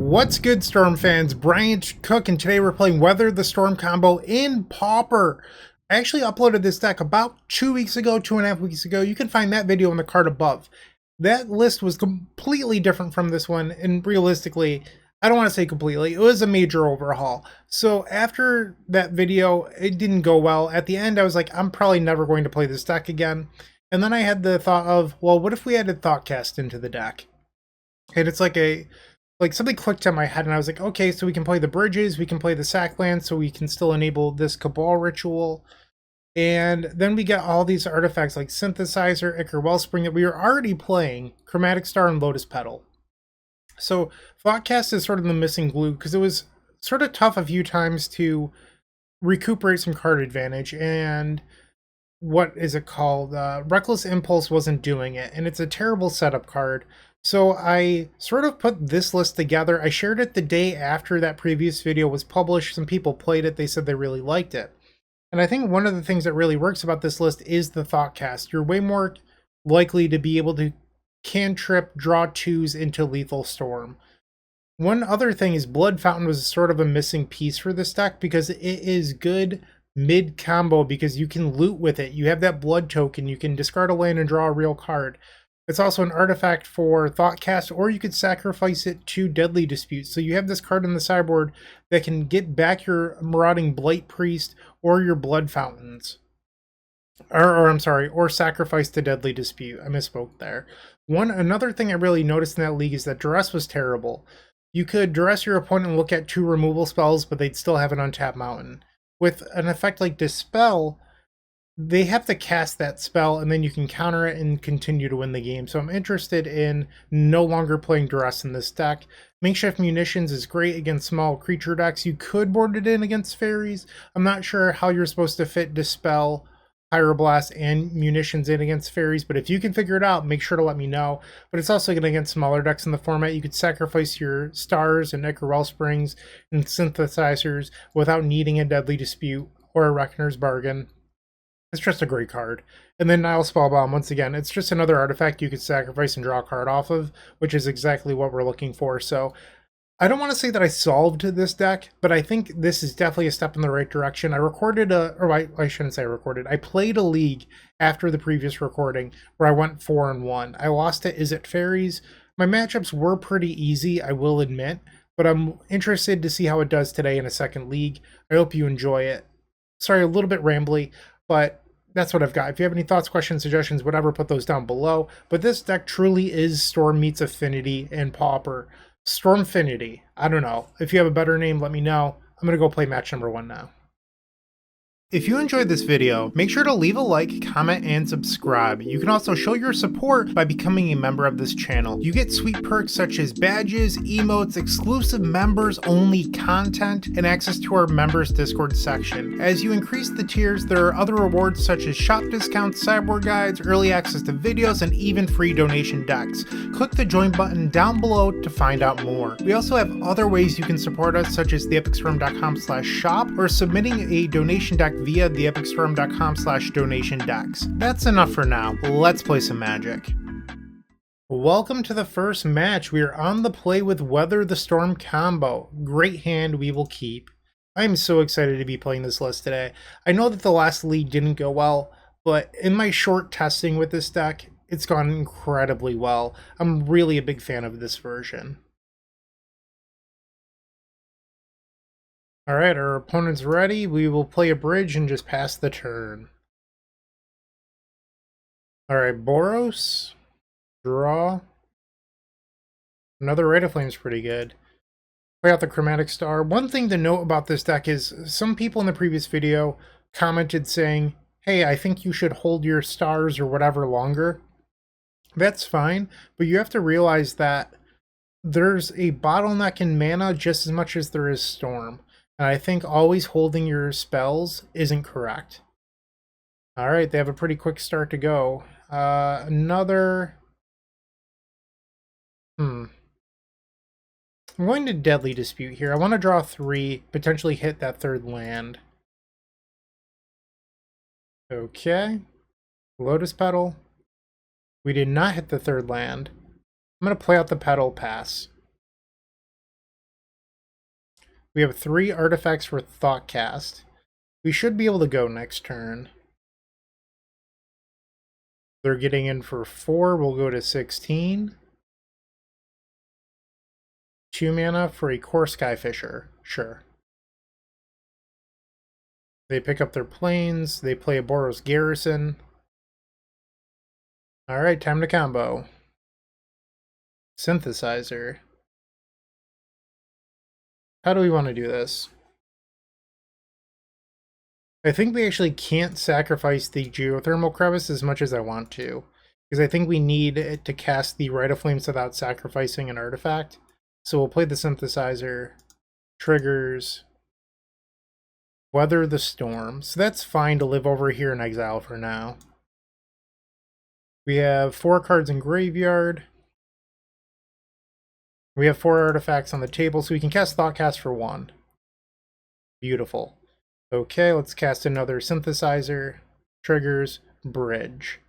What's good, Storm fans? Bryant Cook, and today we're playing Weather the Storm Combo in Pauper. I actually uploaded this deck about 2 weeks ago, 2.5 weeks ago. You can find that video in the card above. That list was completely different from this one, and realistically, I don't want to say completely, it was a major overhaul. So after that video, it didn't go well. At the end, I was like, I'm probably never going to play this deck again. And then I had the thought of, well, what if we added Thoughtcast into the deck? And it's like something clicked in my head, and I was like, okay, so we can play the bridges, we can play the sackland, so we can still enable this Cabal ritual. And then we get all these artifacts like Synthesizer, Ichor Wellspring that we were already playing, Chromatic Star, and Lotus Petal. So Thoughtcast is sort of the missing glue, because it was sort of tough a few times to recuperate some card advantage, and what is it called? Reckless Impulse wasn't doing it, and it's a terrible setup card. So I sort of put this list together. I shared it the day after that previous video was published. Some people played it. They said they really liked it. And I think one of the things that really works about this list is the Thoughtcast. You're way more likely to be able to cantrip, draw twos into Lethal Storm. One other thing is Blood Fountain was sort of a missing piece for this deck because it is good mid combo because you can loot with it. You have that blood token. You can discard a land and draw a real card. It's also an artifact for Thoughtcast, or you could sacrifice it to Deadly Dispute. So you have this card in the sideboard that can get back your Marauding Blight-Priest or your Blood Fountains. Or sacrifice to Deadly Dispute. I misspoke there. Another thing I really noticed in that league is that Duress was terrible. You could Duress your opponent and look at 2 removal spells, but they'd still have an untapped mountain. With an effect like Dispel, they have to cast that spell and then you can counter it and continue to win the game. So I'm interested in no longer playing Duress in this deck. Makeshift Munitions is great against small creature decks. You could board it in against fairies. I'm not sure how you're supposed to fit Dispel, Pyroblast, and Munitions in against fairies, but if you can figure it out, make sure to let me know. But it's also good against smaller decks in the format. You could sacrifice your Stars and Ichor Wellsprings and Synthesizers without needing a Deadly Dispute or a Reckoner's Bargain. It's just a great card. And then Nile Spellbomb, once again, it's just another artifact you could sacrifice and draw a card off of, which is exactly what we're looking for. So I don't want to say that I solved this deck, but I think this is definitely a step in the right direction. I recorded I shouldn't say I recorded. I played a league after the previous recording where I went 4-1. I lost to Is It Fairies. My matchups were pretty easy, I will admit, but I'm interested to see how it does today in a second league. I hope you enjoy it. Sorry, a little bit rambly, but that's what I've got. If you have any thoughts, questions, suggestions, whatever, put those down below. But this deck truly is Storm meets Affinity and Pauper. STORMFINITY. I don't know. If you have a better name, let me know. I'm going to go play match number 1 now. If you enjoyed this video, make sure to leave a like, comment, and subscribe. You can also show your support by becoming a member of this channel. You get sweet perks such as badges, emotes, exclusive members-only content, and access to our members Discord section. As you increase the tiers, there are other rewards such as shop discounts, sideboard guides, early access to videos, and even free donation decks. Click the join button down below to find out more. We also have other ways you can support us, such as theepicstorm.com/shop or submitting a donation deck via theepicstorm.com/donation decks. That's enough for now. Let's play some Magic. Welcome to the first match. We are on the play with Weather the Storm Combo. Great hand we will keep. I am so excited to be playing this list today. I know that the last league didn't go well, but in my short testing with this deck, it's gone incredibly well. I'm really a big fan of this version. Alright, our opponent's ready. We will play a bridge and just pass the turn. Alright, Boros. Draw. Another Rite of Flame's pretty good. Play out the Chromatic Star. One thing to note about this deck is some people in the previous video commented saying, hey, I think you should hold your stars or whatever longer. That's fine, but you have to realize that there's a bottleneck in mana just as much as there is Storm. And I think always holding your spells isn't correct. Alright, they have a pretty quick start to go. I'm going to Deadly Dispute here. I want to draw 3, potentially hit that 3rd land. Okay. Lotus Petal. We did not hit the 3rd land. I'm going to play out the Petal, pass. We have 3 artifacts for Thoughtcast. We should be able to go next turn. They're getting in for 4. We'll go to 16. 2 mana for a Core Skyfisher. Sure. They pick up their planes. They play a Boros Garrison. Alright, time to combo. Synthesizer. How do we want to do this? I think we actually can't sacrifice the Geothermal Crevice as much as I want to, because I think we need it to cast the Rite of Flames without sacrificing an artifact. So we'll play the Synthesizer, triggers, Weather the Storm. So that's fine to live over here in exile for now. We have 4 cards in Graveyard. We have 4 artifacts on the table, so we can cast Thoughtcast for 1. Beautiful. Okay, let's cast another Synthesizer, triggers, Bridge.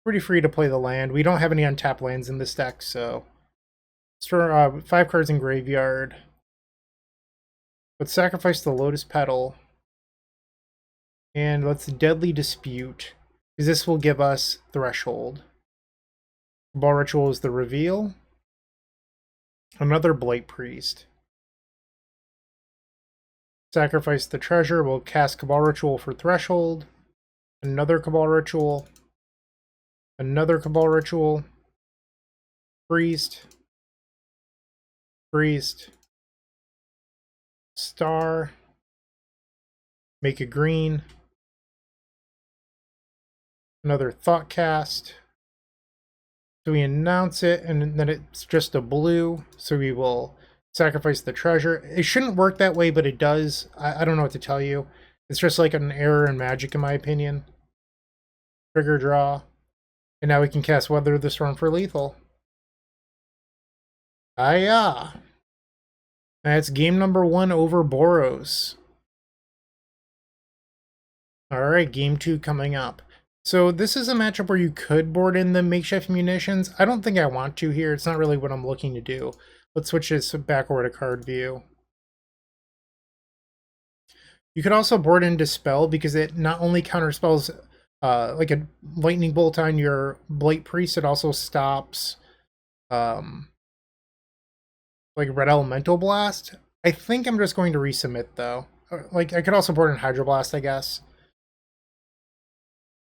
Pretty free to play the land. We don't have any untapped lands in this deck, so... 5 cards in Graveyard. Let's sacrifice the Lotus Petal. And let's Deadly Dispute, because this will give us Threshold. Cabal Ritual is the reveal. Another Blight-Priest. Sacrifice the treasure. We'll cast Cabal Ritual for Threshold. Another Cabal Ritual. Another Cabal Ritual. Priest. Priest. Star. Make a green. Another Thoughtcast. So we announce it, and then it's just a blue, so we will sacrifice the treasure. It shouldn't work that way, but it does. I don't know what to tell you. It's just like an error in Magic, in my opinion. Trigger draw. And now we can cast Weather the Storm for lethal. Ah-ya! That's game number 1 over Boros. Alright, game 2 coming up. So this is a matchup where you could board in the makeshift munitions. I don't think I want to here. It's not really what I'm looking to do. Let's switch this back over to card view. You could also board in Dispel because it not only counterspells like a lightning bolt on your Blight-Priest, it also stops like Red Elemental Blast. I think I'm just going to resubmit though. Like I could also board in Hydroblast, I guess.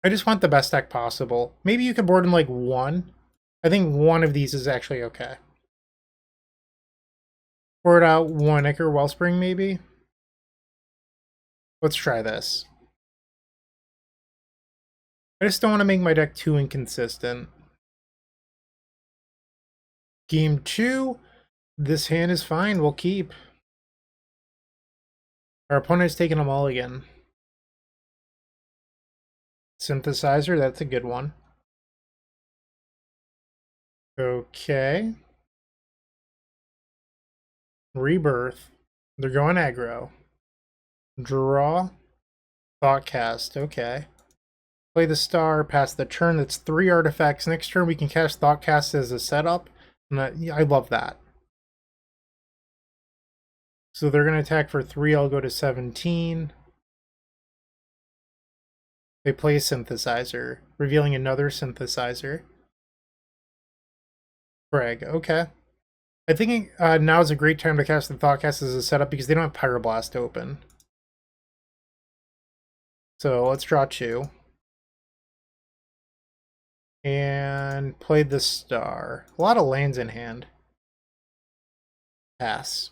I just want the best deck possible. Maybe you could board in like 1. I think 1 of these is actually okay. Board out 1 Ichor Wellspring maybe? Let's try this. I just don't want to make my deck too inconsistent. Game 2. This hand is fine. We'll keep. Our opponent is taking them all again. Synthesizer, that's a good one. Okay. Rebirth. They're going aggro. Draw. Thoughtcast. Okay. Play the star. Pass the turn. That's 3 artifacts. Next turn we can cast Thoughtcast as a setup. And I love that. So they're going to attack for 3. I'll go to 17. They play a Synthesizer, revealing another Synthesizer. Frag, okay. I think now is a great time to cast the Thoughtcast as a setup because they don't have Pyroblast open. So let's draw 2. And play the star. A lot of lands in hand. Pass.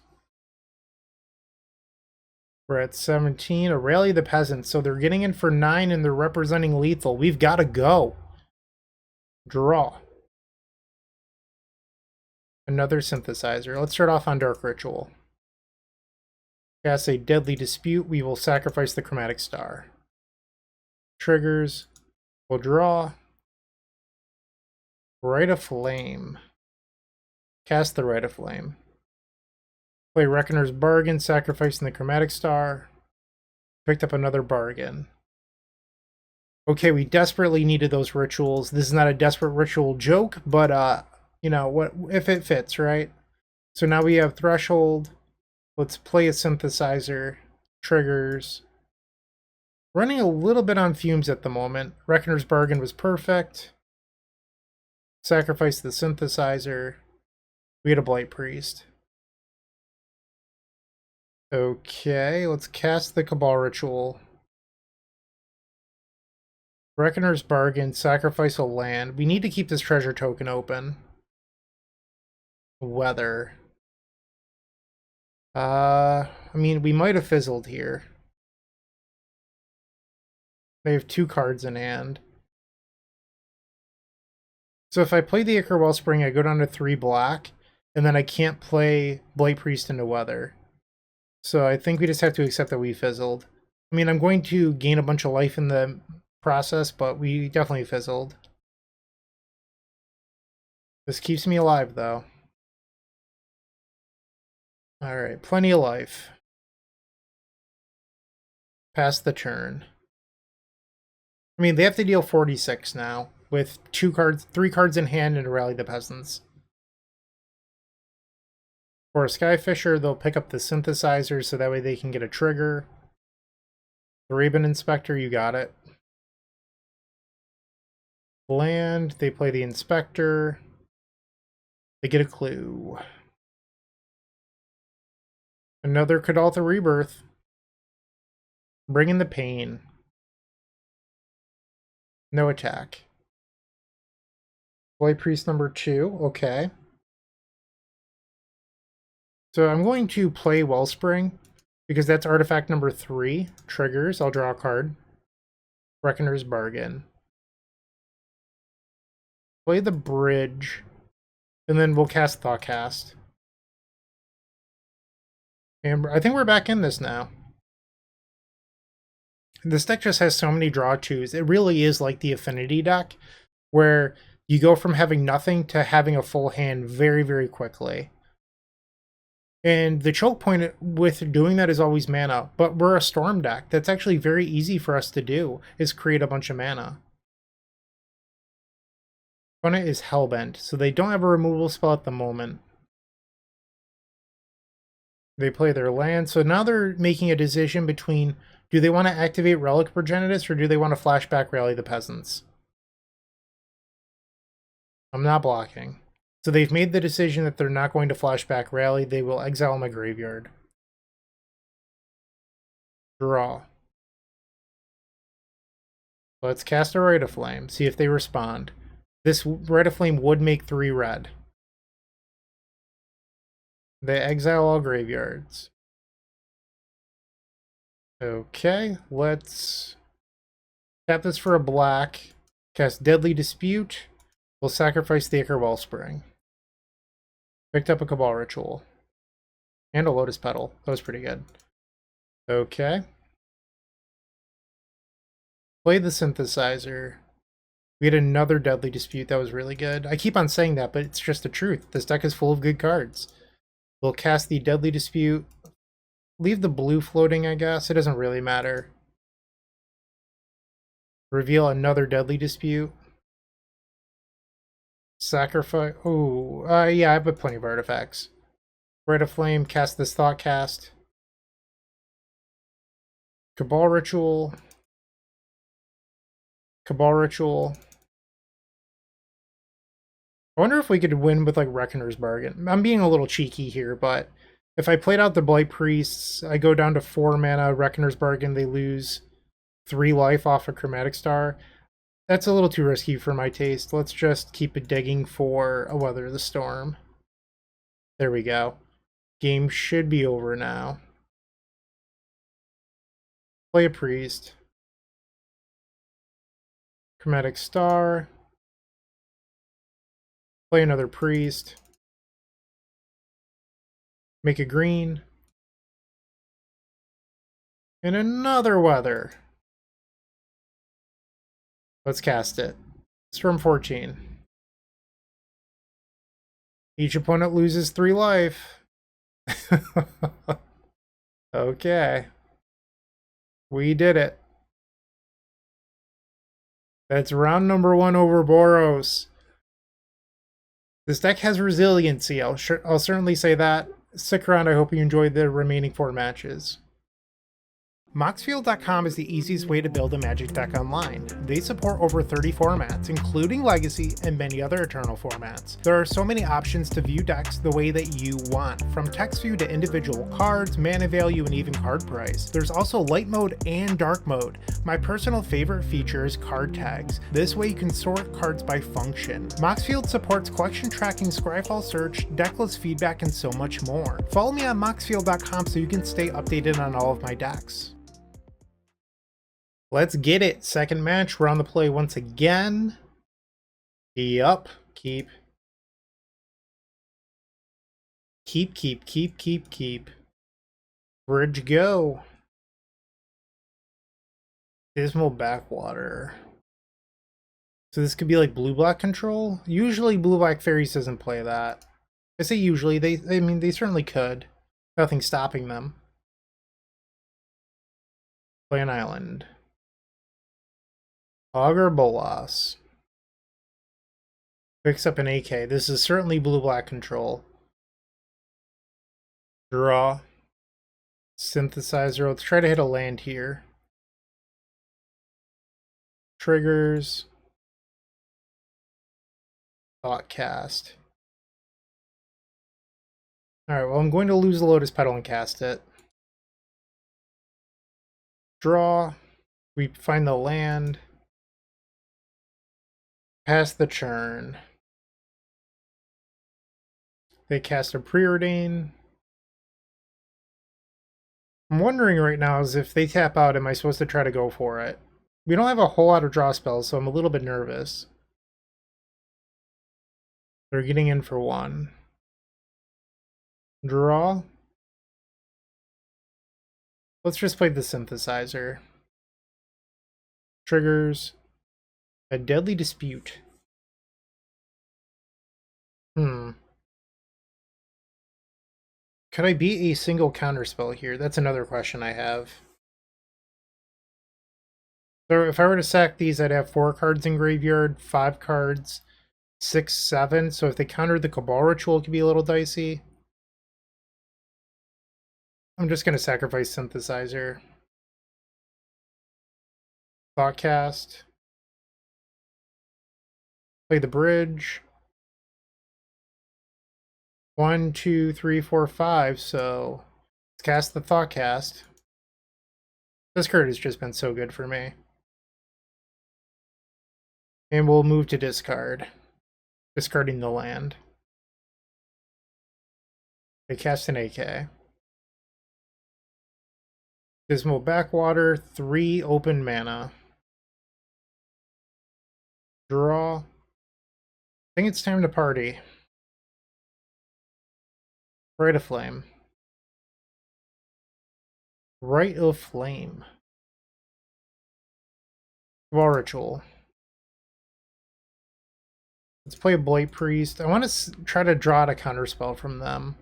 We're at 17. A Rally the Peasants. So they're getting in for 9 and they're representing lethal. We've got to go. Draw. Another Synthesizer. Let's start off on Dark Ritual. Cast a Deadly Dispute. We will sacrifice the Chromatic Star. Triggers. We'll draw. Rite of Flame. Cast the Rite of Flame. Play Reckoner's Bargain, sacrificing the Chromatic Star. Picked up another Bargain. Okay, we desperately needed those rituals. This is not a desperate ritual joke, but you know, what if it fits, right? So now we have Threshold, Let's play a synthesizer. Triggers. Running a little bit on fumes at the moment. Reckoner's Bargain was perfect. Sacrifice the synthesizer. We had a Blight-Priest. Okay, let's cast the Cabal Ritual. Reckoner's Bargain, sacrifice a land. We need to keep this treasure token open. Weather. I mean, we might have fizzled here. They have 2 cards in hand. So if I play the Ichor Wellspring, I go down to 3 black, and then I can't play Blight-Priest into Weather. So I think we just have to accept that we fizzled. I mean, I'm going to gain a bunch of life in the process, but we definitely fizzled. This keeps me alive, though. Alright, plenty of life. Pass the turn. I mean, they have to deal 46 now, with 3 cards in hand and to Rally the Peasants. For a Skyfisher, they'll pick up the Synthesizer so that way they can get a trigger. The Raven Inspector, you got it. Land, they play the Inspector. They get a clue. Another Kadaltha Rebirth. Bring in the pain. No attack. Blight-Priest number 2, okay. So I'm going to play Wellspring, because that's artifact number 3. Triggers, I'll draw a card. Reckoner's Bargain. Play the Bridge, and then we'll cast Thoughtcast. And I think we're back in this now. This deck just has so many draw 2s. It really is like the Affinity deck, where you go from having nothing to having a full hand very, very quickly. And the choke point with doing that is always mana, but we're a Storm deck. That's actually very easy for us to do, is create a bunch of mana. Opponent is Hellbent, so they don't have a removal spell at the moment. They play their land, so now they're making a decision between, do they want to activate Relic Progenitus, or do they want to flashback Rally the Peasants? I'm not blocking. So they've made the decision that they're not going to flashback Rally. They will exile my graveyard. Draw. Let's cast a Rite of Flame, see if they respond. This Rite of Flame would make 3 red. They exile all graveyards. Okay, let's tap this for a black. Cast Deadly Dispute. We'll sacrifice the Ichor Wellspring. Picked up a Cabal Ritual. And a Lotus Petal. That was pretty good. Okay. Play the Synthesizer. We had another Deadly Dispute. That was really good. I keep on saying that, but it's just the truth. This deck is full of good cards. We'll cast the Deadly Dispute. Leave the blue floating, I guess. It doesn't really matter. Reveal another Deadly Dispute. Sacrifice. Oh, yeah, I have plenty of artifacts. Rite of Flame, cast this Thoughtcast. Cabal Ritual. Cabal Ritual. I wonder if we could win with like Reckoner's Bargain. I'm being a little cheeky here, but if I played out the Blight-Priests, I go down to 4 mana, Reckoner's Bargain, they lose 3 life off a Chromatic Star. That's a little too risky for my taste. Let's just keep it digging for a Weather the Storm. There we go. Game should be over now. Play a Priest. Chromatic Star. Play another Priest. Make a green. And another Weather. Let's cast it. Storm 14. Each opponent loses 3 life. Okay. We did it. That's round number 1 over Boros. This deck has resiliency, I'll certainly say that. Stick around, I hope you enjoyed the remaining 4 matches. Moxfield.com is the easiest way to build a Magic deck online. They support over 30 formats, including Legacy and many other Eternal formats. There are so many options to view decks the way that you want, from text view to individual cards, mana value, and even card price. There's also light mode and dark mode. My personal favorite feature is card tags. This way you can sort cards by function. Moxfield supports collection tracking, Scryfall search, decklist feedback, and so much more. Follow me on Moxfield.com so you can stay updated on all of my decks. Let's get it. Second match. We're on the play once again. Yup. Keep. Bridge go. Dismal Backwater. So this could be like blue-black control? Usually blue-black fairies doesn't play that. I say usually. I mean, they certainly could. Nothing stopping them. Play an island. Augur Bolas. Picks up an AK. This is certainly blue-black control. Draw. Synthesizer. Let's try to hit a land here. Triggers. Thoughtcast. Alright, well, I'm going to lose the Lotus Petal and cast it. Draw. We find the land. Pass the churn. They cast a Preordain. I'm wondering right now is if they tap out, am I supposed to try to go for it? We don't have a whole lot of draw spells, so I'm a little bit nervous. They're getting in for 1. Draw. Let's just play the Synthesizer. Triggers. A Deadly Dispute. Could I beat a single counterspell here? That's another question I have. So if I were to sack these, I'd have 4 cards in graveyard, 5 cards, 6, 7. So if they countered the Cabal Ritual, it could be a little dicey. I'm just going to sacrifice Synthesizer. Thoughtcast. Play the bridge. 1, 2, 3, 4, 5. So let's cast the Thoughtcast. This card has just been so good for me. And we'll move to discard. Discarding the land. They cast an AK. Dismal Backwater, 3 open mana. Draw. I think it's time to party. Rite of Flame. Rite of Flame. Cabal Ritual. Let's play a Blight-Priest. I want to try to draw out a counterspell from them.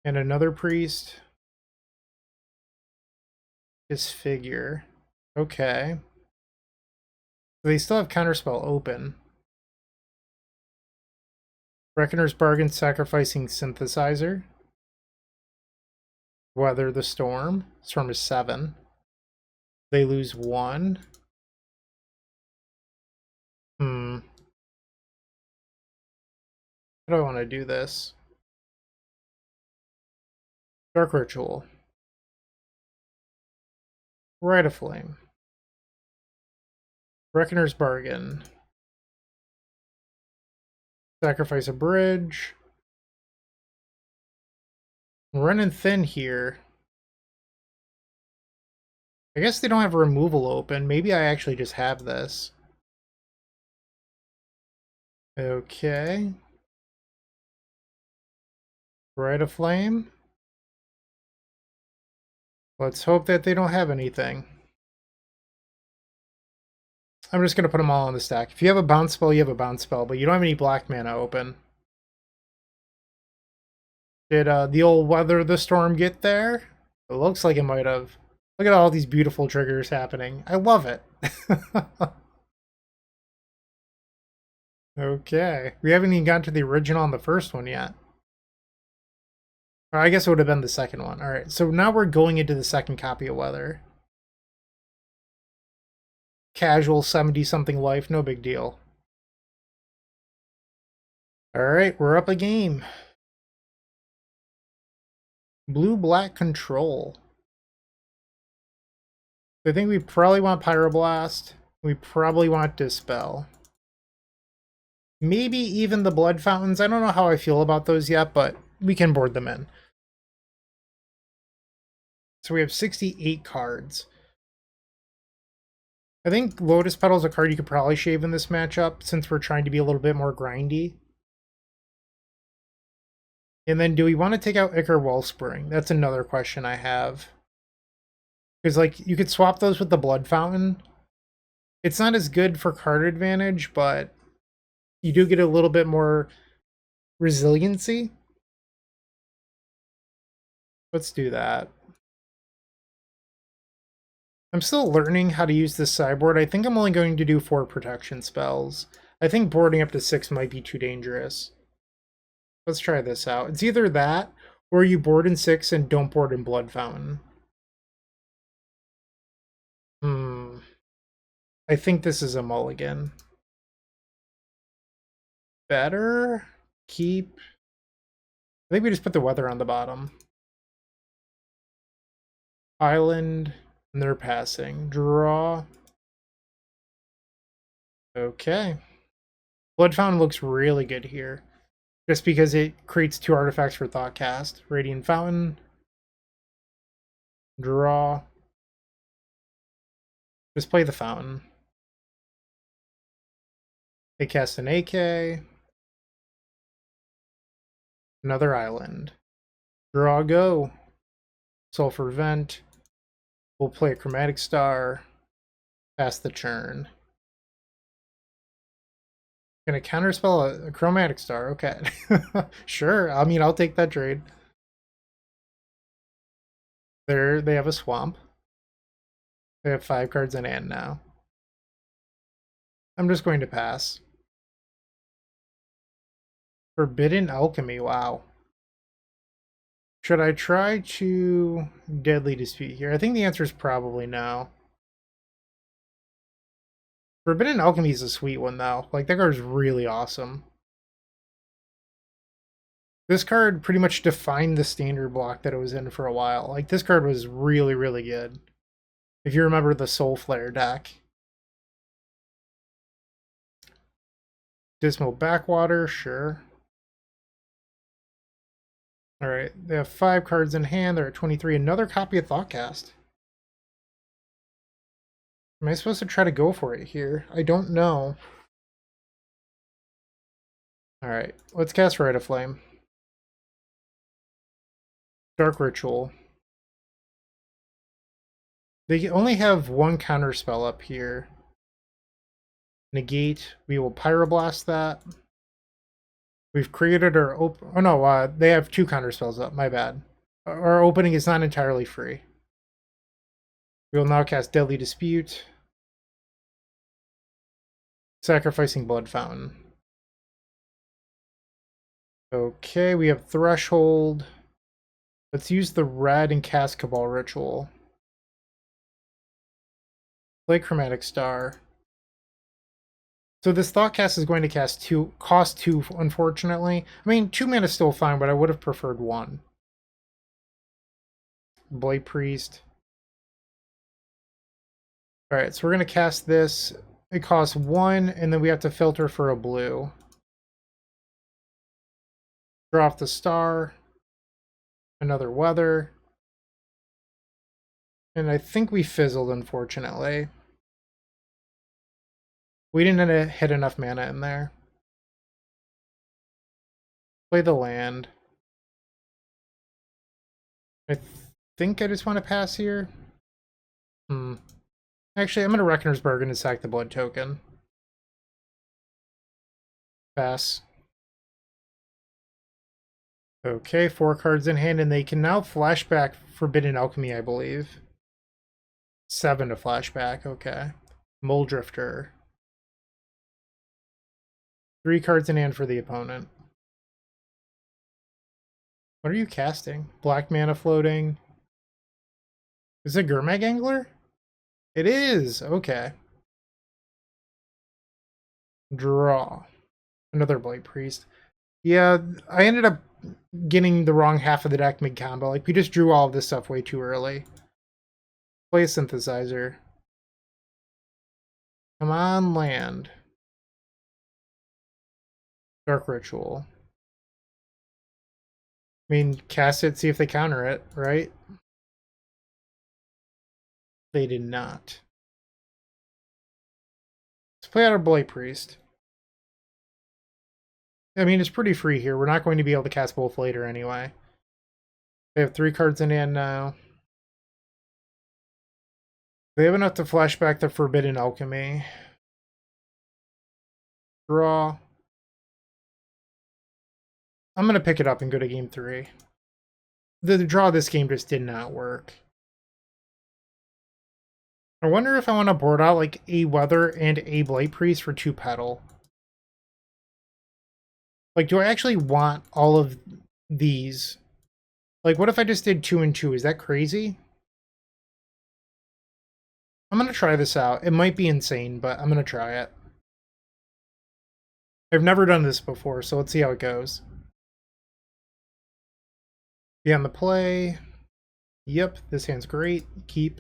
And another Priest. Disfigure. Okay. They still have counterspell open. Reckoner's Bargain, sacrificing Synthesizer. Weather the Storm. Storm is 7. They lose 1. How do I want to do this? Dark Ritual. Rite of Flame. Reckoner's Bargain. Sacrifice a bridge. I'm running thin here. I guess they don't have removal open. Maybe I actually just have this. Okay. Rite of Flame. Let's hope that they don't have anything. I'm just going to put them all on the stack. If you have a bounce spell, you have a bounce spell, but you don't have any black mana open. Did the old Weather the Storm get there? It looks like it might have. Look at all these beautiful triggers happening. I love it. Okay. We haven't even gotten to the original on the first one yet. Or I guess it would have been the second one. All right, so now we're going into the second copy of Weather. Casual 70-something life, no big deal. All right, we're up a game. Blue-black control. I think we probably want Pyroblast. We probably want Dispel. Maybe even the Blood Fountains. I don't know how I feel about those yet, but we can board them in. So we have 68 cards. I think Lotus Petal is a card you could probably shave in this matchup since we're trying to be a little bit more grindy. And then do we want to take out Ichor Wellspring? That's another question I have. Because, like, you could swap those with the Blood Fountain. It's not as good for card advantage, but you do get a little bit more resiliency. Let's do that. I'm still learning how to use this sideboard. I think I'm only going to do 4 protection spells. I think boarding up to 6 might be too dangerous. Let's try this out. It's either that, or you board in 6 and don't board in Blood Fountain. I think this is a mulligan. Better? Keep? I think we just put the weather on the bottom. Island, and they're passing. Draw. Okay. Blood Fountain looks really good here. Just because it creates 2 artifacts for Thoughtcast. Radiant Fountain. Draw. Just play the Fountain. They cast an AK. Another island. Draw, go. Sulfur Vent. We'll play a Chromatic Star. Pass the turn. Gonna counterspell a Chromatic Star. Okay. Sure. I mean, I'll take that trade. They have a swamp. They have 5 cards in hand now. I'm just going to pass. Forbidden Alchemy, wow. Should I try to Deadly Dispute here? I think the answer is probably no. Forbidden Alchemy is a sweet one, though. Like, that card is really awesome. This card pretty much defined the standard block that it was in for a while. Like, this card was really, really good. If you remember the Soul Flare deck. Dismal Backwater, sure. Alright, they have 5 cards in hand. They're at 23. Another copy of Thoughtcast. Am I supposed to try to go for it here? I don't know. Alright, let's cast Rite of Flame. Dark Ritual. They only have 1 counter spell up here. Negate. We will Pyroblast that. We've created our oh no, they have 2 counter spells up. My bad. Our opening is not entirely free. We will now cast Deadly Dispute. Sacrificing Blood Fountain. Okay, we have Threshold. Let's use the red and cast Cabal Ritual. Play Chromatic Star. So this Thoughtcast is going to cost 2, unfortunately. I mean, 2 mana is still fine, but I would have preferred 1. Blight-Priest. Alright, so we're going to cast this. It costs 1, and then we have to filter for a blue. Draw off the star. Another weather. And I think we fizzled, unfortunately. We didn't hit enough mana in there. Play the land. I think I just want to pass here. Actually, I'm going to Reckoner's Bargain and sack the blood token. Pass. Okay, 4 cards in hand, and they can now flashback Forbidden Alchemy, I believe. 7 to flashback, okay. Mole Drifter. 3 cards in hand for the opponent. What are you casting? Black mana floating. Is it Gurmag Angler? It is! Okay. Draw. Another Blight-Priest. Yeah, I ended up getting the wrong half of the deck mid-combo. Like, we just drew all of this stuff way too early. Play a Synthesizer. Come on, land. Dark Ritual. I mean, cast it, see if they counter it, right? They did not. Let's play out our Blight-Priest. I mean, it's pretty free here. We're not going to be able to cast both later anyway. They have 3 cards in hand now. They have enough to flash back the Forbidden Alchemy. Draw. I'm going to pick it up and go to game 3. The draw this game just did not work. I wonder if I want to board out like a Weather and a Blight-Priest for 2 Petal. Like, do I actually want all of these? Like, what if I just did 2 and 2? Is that crazy? I'm going to try this out. It might be insane, but I'm going to try it. I've never done this before, so let's see how it goes. Be on the play. Yep, this hand's great. Keep.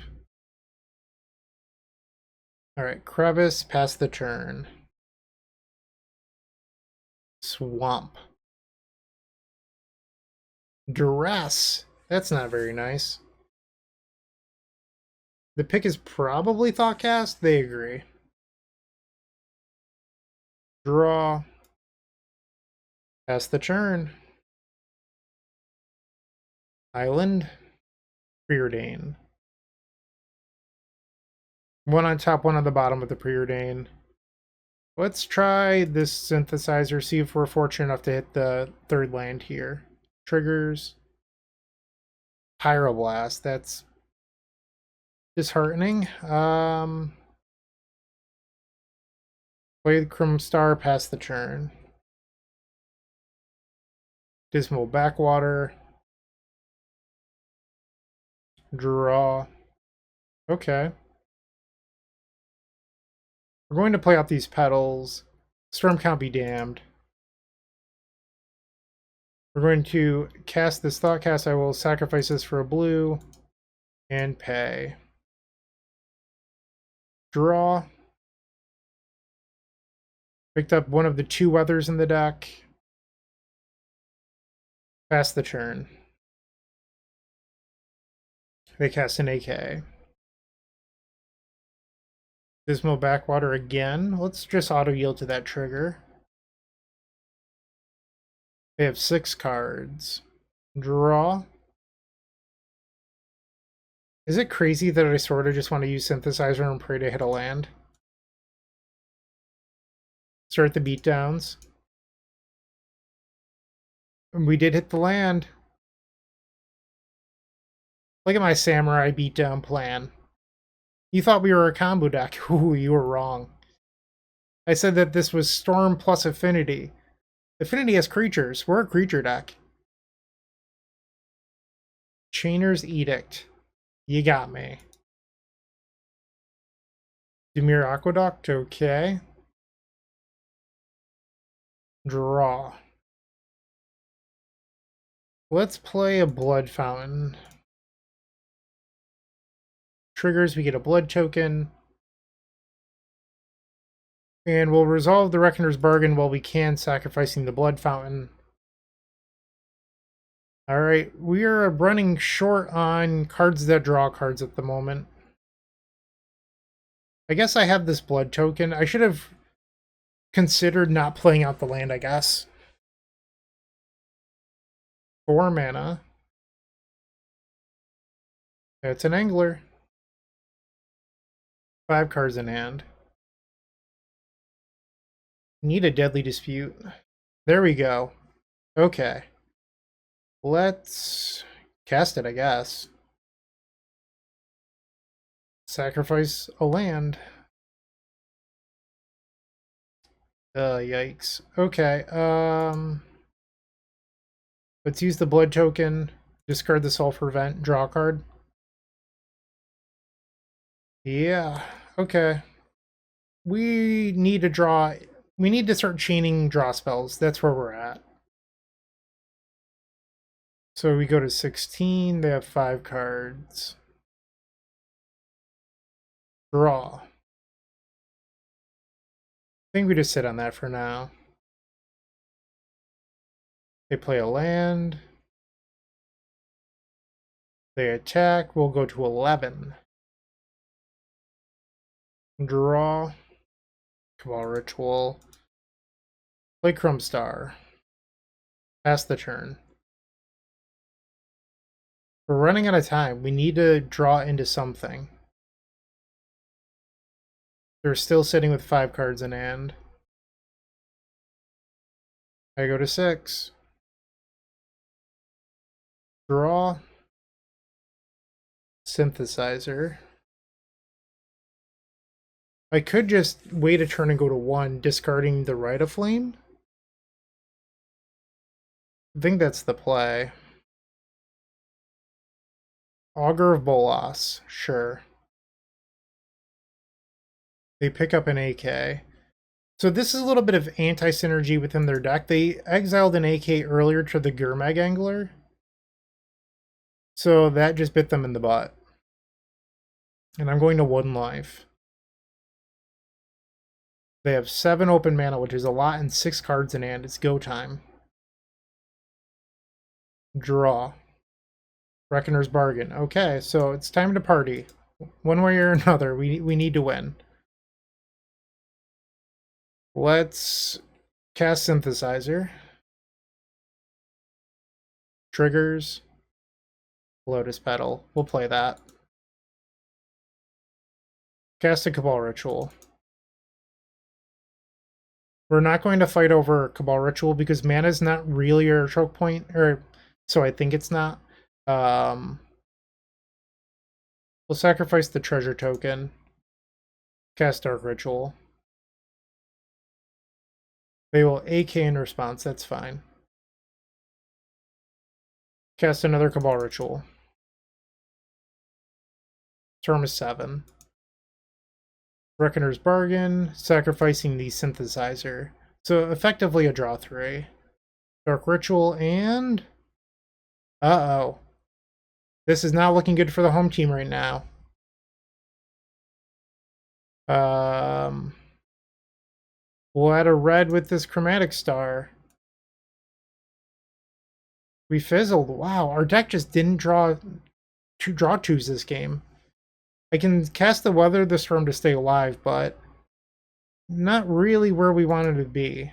Alright, Crevice, pass the turn. Swamp. Duress. That's not very nice. The pick is probably Thoughtcast. They agree. Draw. Pass the turn. Island. Preordain. 1 on top, 1 on the bottom with the Preordain. Let's try this Synthesizer, see if we're fortunate enough to hit the 3rd land here. Triggers. Pyroblast. That's disheartening. Play the Chrome Star, pass the turn. Dismal Backwater. Draw. Okay. We're going to play out these petals. Storm count be damned. We're going to cast this Thoughtcast. I will sacrifice this for a blue and pay. Draw. Picked up one of the 2 Weathers in the deck. Pass the turn. They cast an AK. Dismal Backwater again. Let's just auto yield to that trigger. They have 6 cards. Draw. Is it crazy that I sort of just want to use Synthesizer and pray to hit a land? Start the beatdowns. And we did hit the land. Look at my Samurai beatdown plan. You thought we were a combo deck. Ooh, you were wrong. I said that this was Storm plus Affinity. Affinity has creatures. We're a creature deck. Chainer's Edict. You got me. Dimir Aqueduct. Okay. Draw. Let's play a Blood Fountain. Triggers, we get a blood token. And we'll resolve the Reckoner's Bargain while we can, sacrificing the Blood Fountain. Alright, we are running short on cards that draw cards at the moment. I guess I have this blood token. I should have considered not playing out the land, I guess. 4 mana. It's an Angler. 5 cards in hand. Need a Deadly Dispute. There we go. Okay. Let's cast it, I guess. Sacrifice a land. Yikes. Okay, Let's use the blood token, discard the sulfur vent, draw a card. Yeah, okay. We need to draw, we need to start chaining draw spells. That's where we're at. So we go to 16, they have 5 cards. Draw. I think we just sit on that for now. They play a land. They attack. We'll go to 11. Draw. Cabal Ritual. Play Crumb Star. Pass the turn. We're running out of time. We need to draw into something. They're still sitting with 5 cards in hand. I go to 6. Draw. Synthesizer. I could just wait a turn and go to 1, discarding the Rite of Flame. I think that's the play. Augur of Boros, sure. They pick up an AK. So this is a little bit of anti-synergy within their deck. They exiled an AK earlier to the Gurmag Angler. So that just bit them in the butt. And I'm going to 1 life. They have 7 open mana, which is a lot, and 6 cards in hand. It's go time. Draw. Reckoner's Bargain. Okay, so it's time to party. One way or another, we need to win. Let's cast Synthesizer. Triggers. Lotus Petal. We'll play that. Cast a Cabal Ritual. We're not going to fight over Cabal Ritual because mana is not really our choke point, or so I think it's not. We'll sacrifice the treasure token. Cast Dark Ritual. They will AK in response, that's fine. Cast another Cabal Ritual. Term is 7. Reckoner's Bargain, sacrificing the Synthesizer. So effectively a draw 3. Dark Ritual and... Uh-oh. This is not looking good for the home team right now. We'll add a red with this Chromatic Star. We fizzled. Wow, our deck just didn't draw 2 draw 2s this game. I can cast the Weather the Storm to stay alive, but not really where we wanted to be.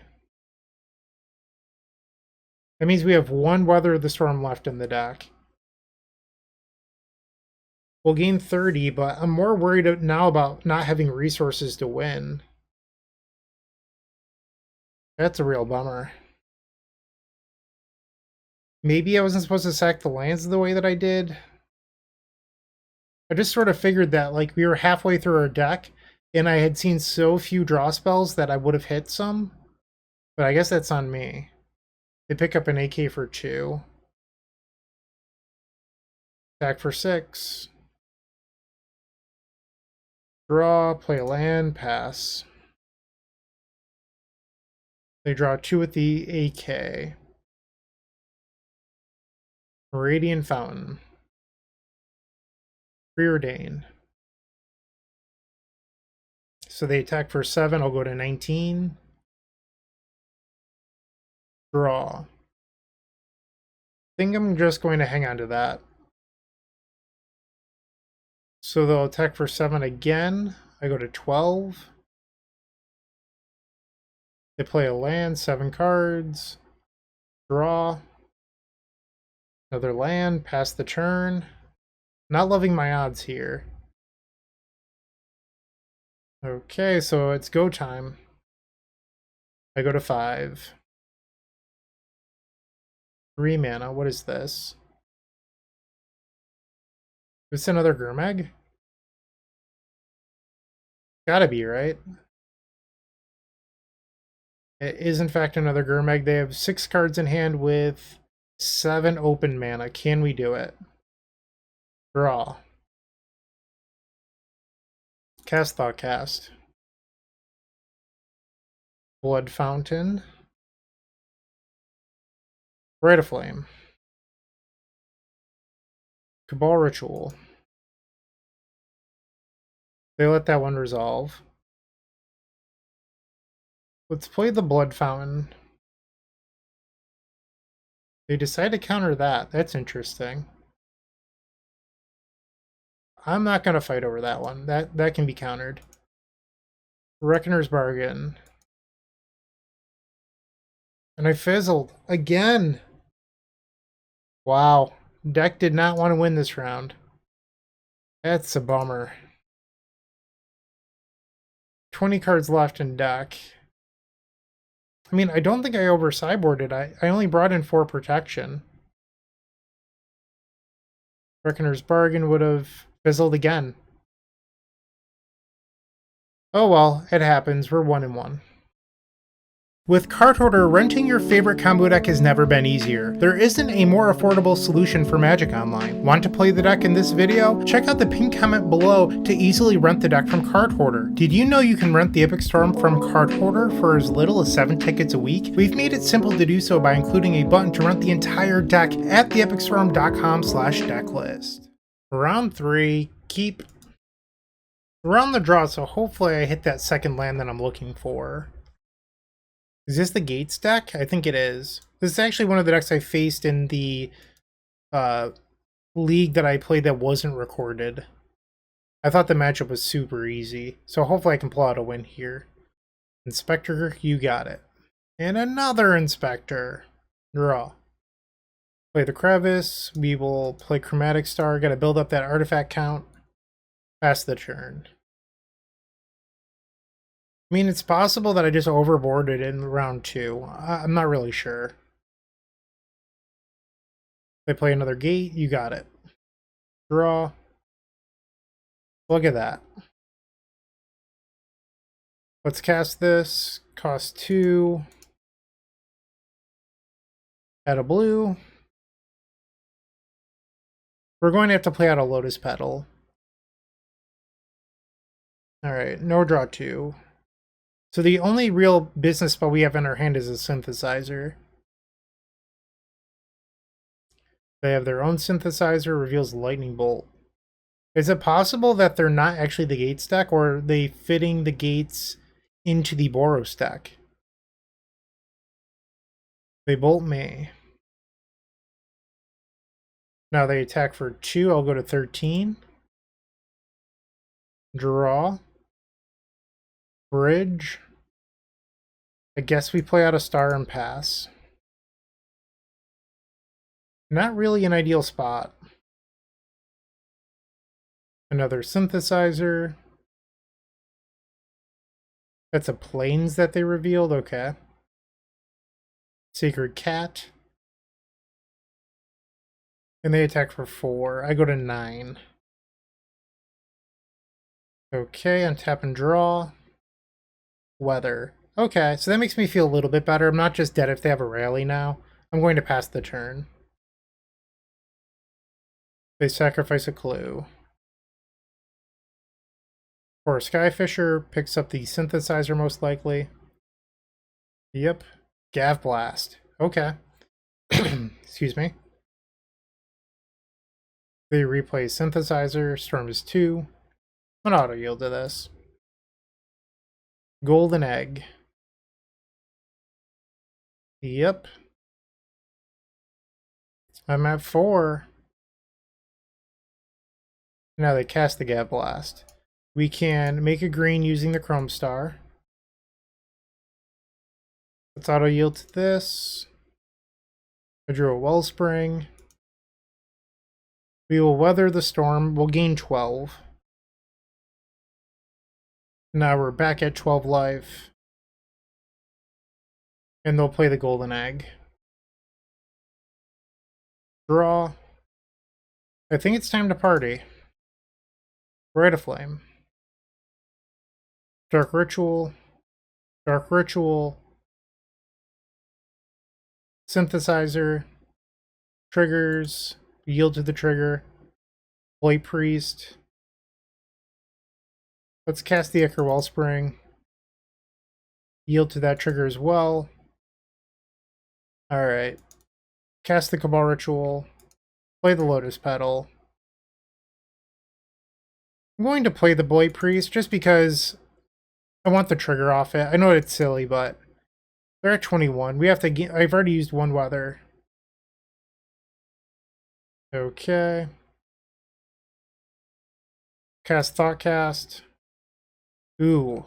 That means we have 1 Weather the Storm left in the deck. We'll gain 30, but I'm more worried now about not having resources to win. That's a real bummer. Maybe I wasn't supposed to sack the lands the way that I did. I just sort of figured that like we were halfway through our deck and I had seen so few draw spells that I would have hit some. But I guess that's on me. They pick up an AK for 2. Attack for 6. Draw, play a land, pass. They draw 2 with the AK. Meridian Fountain. Preordain. So they attack for 7. I'll go to 19. Draw. I think I'm just going to hang on to that. So they'll attack for 7 again. I go to 12. They play a land, 7 cards. Draw. Another land, pass the turn. Not loving my odds here. Okay, so it's go time. I go to 5. 3 mana, what is this? Is this another Gurmag? Gotta be, right? It is in fact another Gurmag. They have 6 cards in hand with 7 open mana. Can we do it? Draw. Cast Thoughtcast. Blood Fountain. Rite of Flame. Cabal Ritual. They let that one resolve. Let's play the Blood Fountain. They decide to counter that. That's interesting. I'm not going to fight over that one. That can be countered. Reckoner's Bargain. And I fizzled. Again! Wow. Deck did not want to win this round. That's a bummer. 20 cards left in deck. I mean, I don't think I over-sideboarded. I only brought in 4 protection. Reckoner's Bargain would have fizzled again. Oh well, it happens. We're 1-1. With Card Hoarder, renting your favorite combo deck has never been easier. There isn't a more affordable solution for Magic Online. Want to play the deck in this video? Check out the pinned comment below to easily rent the deck from Card Hoarder. Did you know you can rent the Epic Storm from Card Hoarder for as little as 7 tickets a week? We've made it simple to do so by including a button to rent the entire deck at theepicstorm.com/decklist. Round 3, keep. We're on the draw, so hopefully I hit that second land that I'm looking for. Is this the Gates deck? I think it is. This is actually one of the decks I faced in the league that I played that wasn't recorded. I thought the matchup was super easy, so hopefully I can pull out a win here. Inspector, you got it. And another Inspector. Draw. Play the Crevice. We will play Chromatic Star. Got to build up that artifact count. Pass the turn. I mean, it's possible that I just overboarded in round 2. I'm not really sure. They play another gate. You got it. Draw. Look at that. Let's cast this. Cost 2. Add a blue. We're going to have to play out a Lotus Petal. Alright, no draw 2. So the only real business spell we have in our hand is a Synthesizer. They have their own Synthesizer, reveals Lightning Bolt. Is it possible that they're not actually the Gates deck, or are they fitting the Gates into the Boros deck? They bolt me. Now they attack for 2, I'll go to 13. Draw. Bridge. I guess we play out a star and pass. Not really an ideal spot. Another Synthesizer. That's a Plains that they revealed, okay. Sacred Cat. And they attack for 4. I go to 9. Okay, untap and draw. Weather. Okay, so that makes me feel a little bit better. I'm not just dead if they have a rally now. I'm going to pass the turn. They sacrifice a clue. Or a Skyfisher picks up the Synthesizer most likely. Yep. Gav Blast. Okay. Excuse me. They replay Synthesizer. Storm is 2. I'm gonna auto yield to this. Golden Egg. Yep. I'm at 4. Now they cast the Gav Blast. We can make a green using the Chrome Star. Let's auto yield to this. I drew a Wellspring. We will weather the storm. We'll gain 12. Now we're back at 12 life. And they'll play the Golden Egg. Draw. I think it's time to party. Rite of Flame. Dark Ritual. Dark Ritual. Synthesizer. Triggers. Yield to the trigger. Blight-Priest. Let's cast the Ichor Wellspring. Yield to that trigger as well. Alright. Cast the Cabal Ritual. Play the Lotus Petal. I'm going to play the Blight-Priest just because I want the trigger off it. I know it's silly, but they're at 21. We have to get... I've already used one weather. Okay. Cast Thoughtcast. Ooh.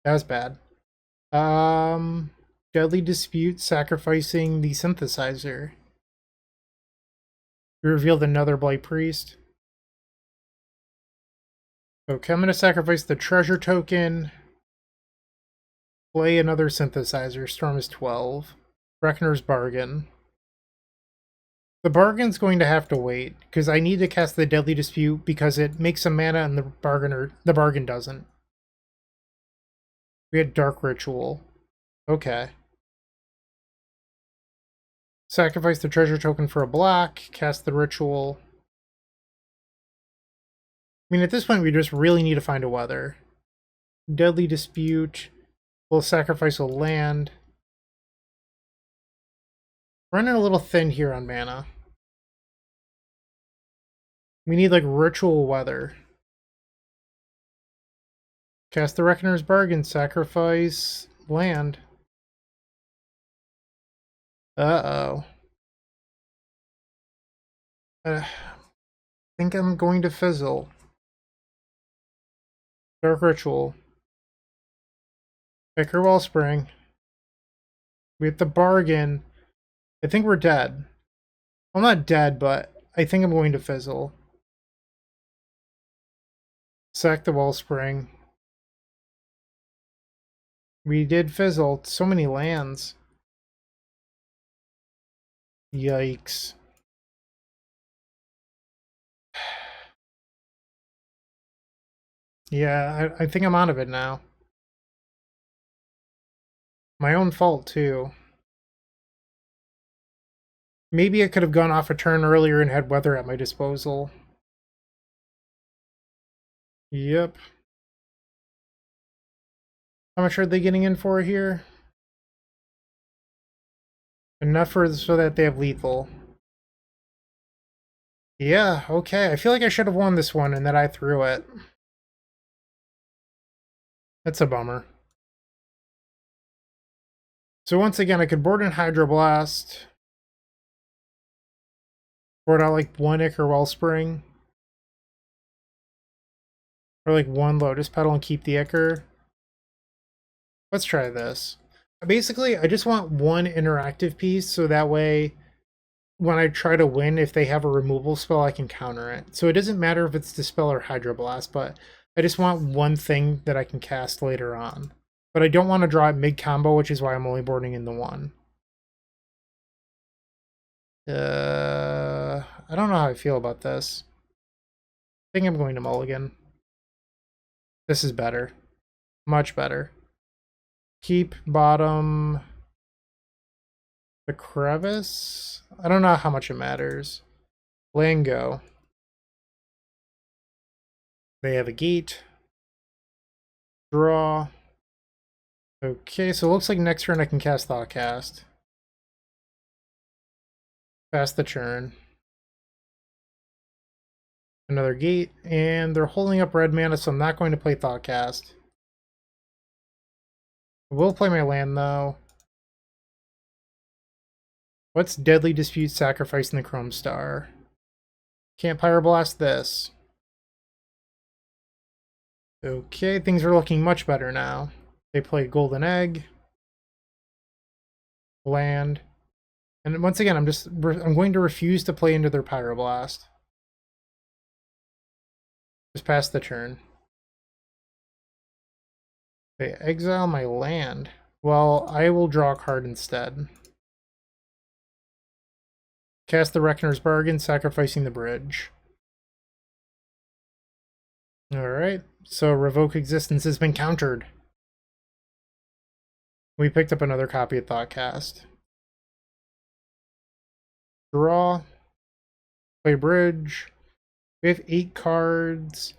That was bad. Deadly Dispute, sacrificing the Synthesizer. We revealed another Blight-Priest. Okay, I'm going to sacrifice the treasure token. Play another Synthesizer. Storm is 12. Reckoner's Bargain. The Bargain's going to have to wait, because I need to cast the Deadly Dispute because it makes some mana and the Bargain doesn't. We had Dark Ritual. Okay. Sacrifice the treasure token for a black, cast the ritual. I mean, at this point, we just really need to find a weather. Deadly Dispute. We'll sacrifice a land. Running a little thin here on mana. We need, like, ritual weather. Cast the Reckoner's Bargain, sacrifice land. Uh-oh. I think I'm going to fizzle. Dark Ritual. Ichor Wellspring. We hit the Bargain. I think we're dead. I'm not dead, but I think I'm going to fizzle. Sack the Wellspring. We did fizzle. So many lands. Yikes. Yeah, I think I'm out of it now. My own fault, too. Maybe I could have gone off a turn earlier and had weather at my disposal. Yep. How much are they getting in for here? Enough so that they have lethal. Yeah, okay. I feel like I should have won this one and that I threw it. That's a bummer. So once again, I could board in Hydroblast. Board out like one Ichor Wellspring. Or like one Lotus Petal and keep the Ichor. Let's try this. Basically, I just want one interactive piece so that way when I try to win, if they have a removal spell, I can counter it. So it doesn't matter if it's Dispel or Hydroblast, but I just want one thing that I can cast later on. But I don't want to draw it mid-combo, which is why I'm only boarding in the one. I don't know how I feel about this. I think I'm going to mulligan. This is better. Much better. Keep bottom... The crevice? I don't know how much it matters. Land go. They have a gate. Draw. Okay, so it looks like next turn I can cast Thoughtcast. Pass the turn. Another gate, and they're holding up red mana, so I'm not going to play Thoughtcast. I will play my land, though. What's Deadly Dispute sacrificing the Chrome Star? Can't Pyroblast this. Okay, things are looking much better now. They play Golden Egg. Land. And once again, I'm going to refuse to play into their Pyroblast. Just pass the turn. Okay, exile my land. Well, I will draw a card instead. Cast the Reckoner's Bargain, sacrificing the bridge. Alright, so Revoke Existence has been countered. We picked up another copy of Thoughtcast. Draw. Play bridge. We have 8 cards.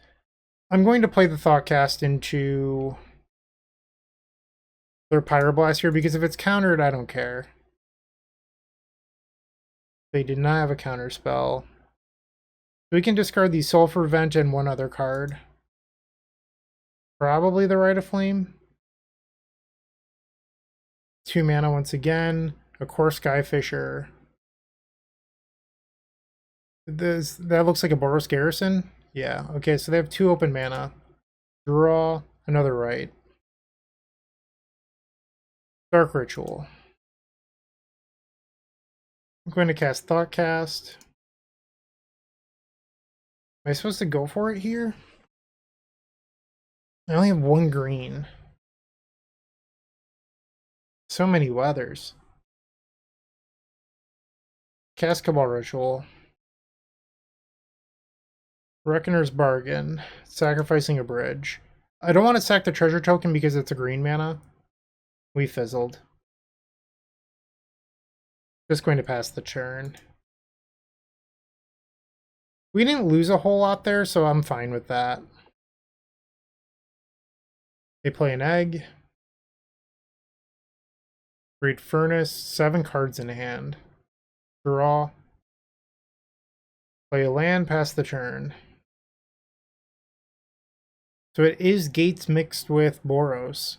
I'm going to play the Thoughtcast into their Pyroblast here because if it's countered, I don't care. They did not have a counter spell. We can discard the Sulfur Vent and one other card. Probably the Rite of Flame. 2 mana once again. A Core Skyfisher. That looks like a Boros Garrison. Yeah, okay, so they have 2 open mana. Draw another Rite. Dark Ritual. I'm going to cast Thoughtcast. Am I supposed to go for it here? I only have 1 green. So many weathers. Cast Cabal Ritual. Reckoner's Bargain. Sacrificing a bridge. I don't want to sack the treasure token because it's a green mana. We fizzled. Just going to pass the turn. We didn't lose a whole lot there, so I'm fine with that. They play an egg. Great Furnace. 7 cards in hand. Draw. Play a land, pass the turn. So it is Gates mixed with Boros.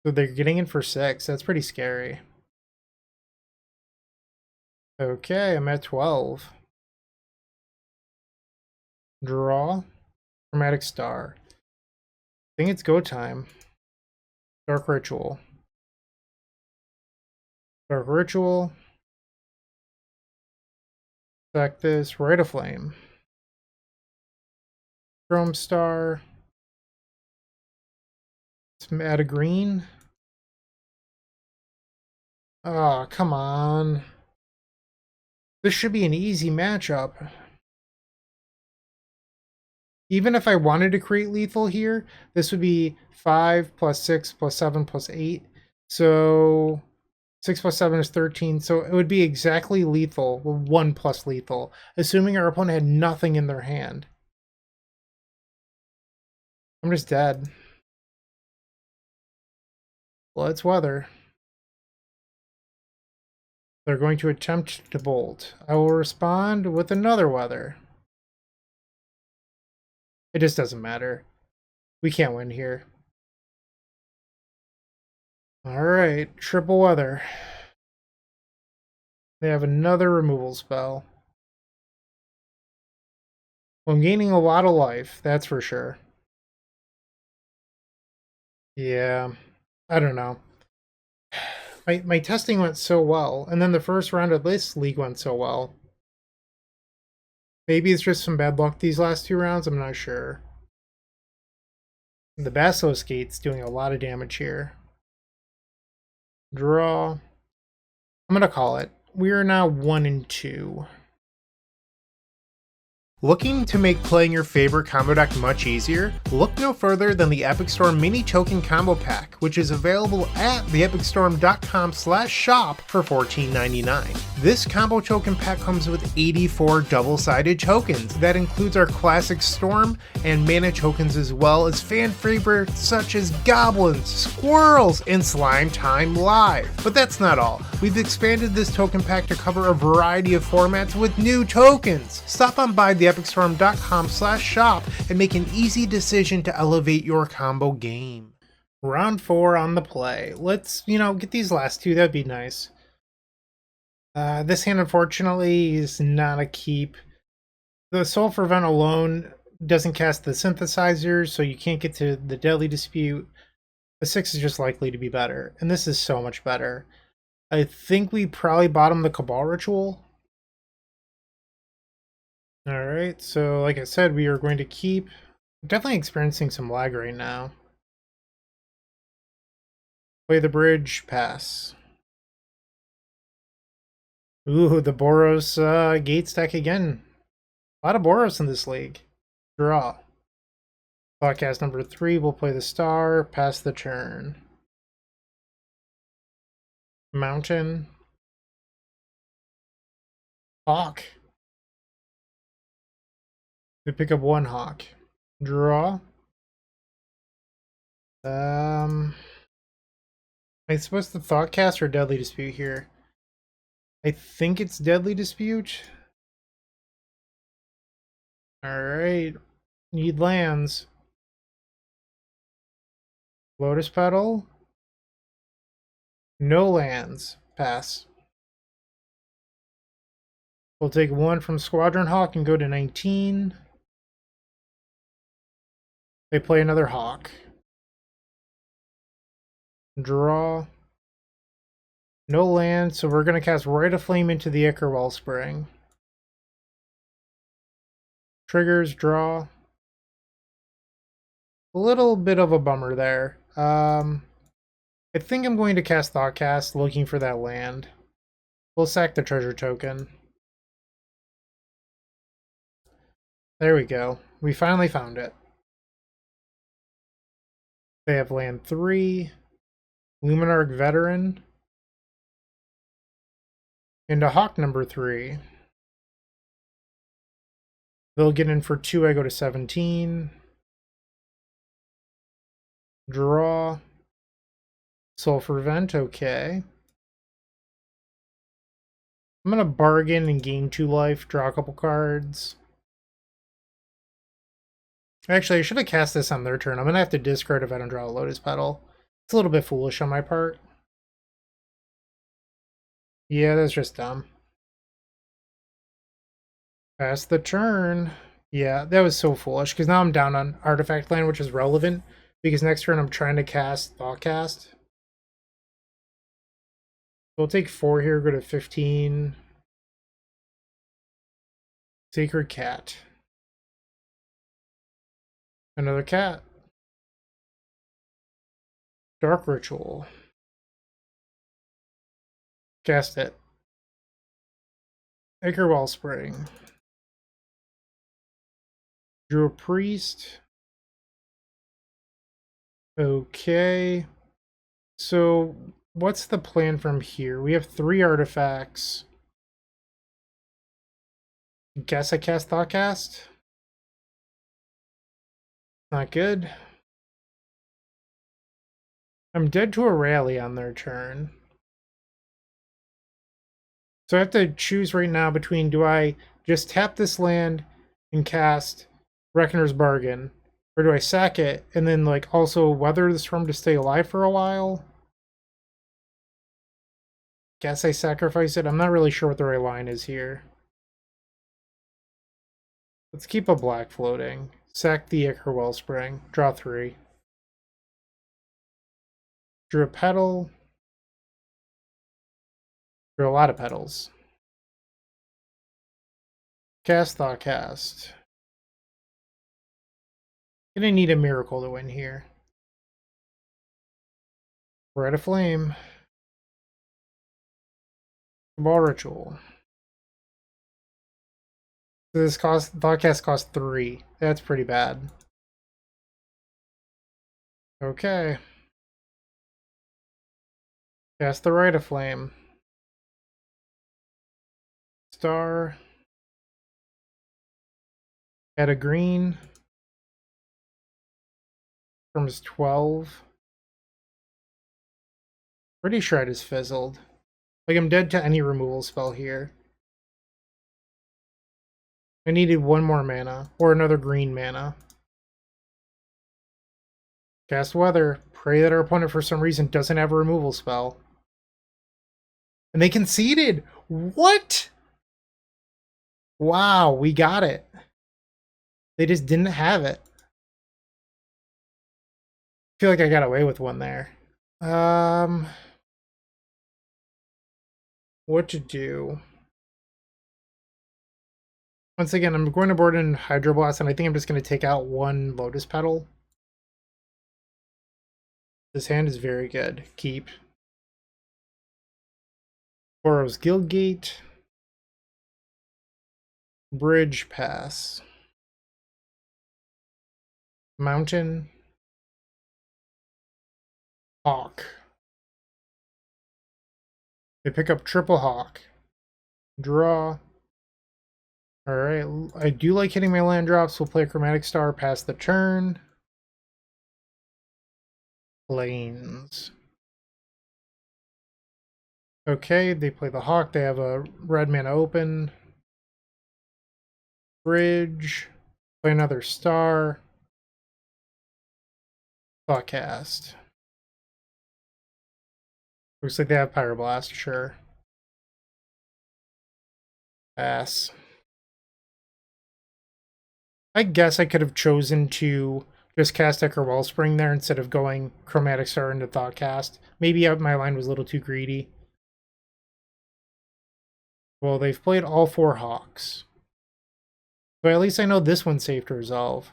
So they're getting in for 6. That's pretty scary. Okay, I'm at 12. Draw. Chromatic Star. I think it's go time. Dark Ritual. Dark Ritual. Sack this. Rite of Flame. Chrome Star. Let's add a green. Oh, come on. This should be an easy matchup. Even if I wanted to create lethal here, this would be 5 plus 6 plus 7 plus 8. So 6 plus 7 is 13. So it would be exactly lethal, 1 plus lethal, assuming our opponent had nothing in their hand. I'm just dead. Well, it's weather. They're going to attempt to bolt. I will respond with another weather. It just doesn't matter. We can't win here. Alright, triple weather. They have another removal spell. Well, I'm gaining a lot of life, that's for sure. Yeah, I don't know. My testing went so well, and then the first round of this league went so well. Maybe it's just some bad luck these last 2 rounds, I'm not sure. The Azorius Gates doing a lot of damage here. Draw. I'm gonna call it. We are now 1-2. Looking to make playing your favorite combo deck much easier? Look no further than the Epic Storm Mini Token Combo Pack, which is available at theepicstorm.com/shop for $14.99. This combo token pack comes with 84 double-sided tokens. That includes our classic Storm and Mana tokens, as well as fan favorites such as Goblins, Squirrels, and Slime Time Live. But that's not all. We've expanded this token pack to cover a variety of formats with new tokens. Stop on by theepicstorm.com/shop and make an easy decision to elevate your combo game. Round 4 on the play. Let's, get these last 2. That'd be nice. This hand, unfortunately, is not a keep. The Sulfur Vent alone doesn't cast the synthesizers, so you can't get to the Deadly Dispute. The 6 is just likely to be better, and this is so much better. I think we probably bottom the Cabal Ritual. Alright, so like I said, we are going to keep. Definitely experiencing some lag right now. Play the bridge, pass. Ooh, the Boros Gates deck again. A lot of Boros in this league. Draw. Podcast number 3, we'll play the star, pass the turn. Mountain. Hawk. They pick up one hawk. Draw. Am I supposed to Thoughtcast or Deadly Dispute here? I think it's Deadly Dispute. Alright. Need lands. Lotus Petal. No lands. Pass. We'll take one from Squadron Hawk and go to 19. They play another Hawk. Draw. No land, so we're going to cast Rite of Flame into the Ichor Wellspring. Triggers, draw. A little bit of a bummer there. I think I'm going to cast Thoughtcast, looking for that land. We'll sack the treasure token. There we go. We finally found it. They have land 3, Luminarch Veteran, and a Hawk number 3. They'll get in for 2, I go to 17. Draw. Sulfur Vent, okay. I'm going to bargain and gain 2 life, draw a couple cards. Actually, I should have cast this on their turn. I'm going to have to discard if I don't draw a Lotus Petal. It's a little bit foolish on my part. Yeah, that's just dumb. Pass the turn. Yeah, that was so foolish, because now I'm down on Artifact Land, which is relevant, because next turn I'm trying to cast Thoughtcast. We'll take 4 here, go to 15. Sacred Cat. Another cat. Dark Ritual. Cast it. Ichor Wellspring. Drew a Priest. Okay. So, what's the plan from here? We have 3 artifacts. Guess I cast Thoughtcast? Not good. I'm dead to a rally on their turn. So I have to choose right now between, do I just tap this land and cast Reckoner's Bargain, or do I sack it and then like also weather the storm to stay alive for a while? Guess I sacrifice it. I'm not really sure what the right line is here. Let's keep a black floating. Sack the Ichor Wellspring. Draw 3. Drew a petal. Drew a lot of petals. Cast Thoughtcast. Gonna need a miracle to win here. Rite of Flame. Ball Ritual. So this Thoughtcast costs 3. That's pretty bad. Okay. Cast the Rite of Flame. Star. Add a green. From his 12. Pretty sure I just fizzled. Like, I'm dead to any removal spell here. I needed 1 more mana, or another green mana. Cast Weather. Pray that our opponent for some reason doesn't have a removal spell. And they conceded! What? Wow, we got it. They just didn't have it. I feel like I got away with one there. What to do? Once again, I'm going to board in Hydroblast, and I think I'm just going to take out 1 Lotus Petal. This hand is very good. Keep. Boros Guildgate. Bridge Pass. Mountain. Hawk. They pick up triple Hawk. Draw. Alright, I do like hitting my land drops. We'll play a Chromatic Star, pass the turn. Plains. Okay, they play the Hawk. They have a red mana open. Bridge. Play another star. Thoughtcast. Looks like they have Pyroblast, sure. Pass. I guess I could have chosen to just cast Echo Wellspring there instead of going Chromatic Star into Thoughtcast. Maybe my line was a little too greedy. Well, they've played all 4 Hawks. But at least I know this one's safe to resolve.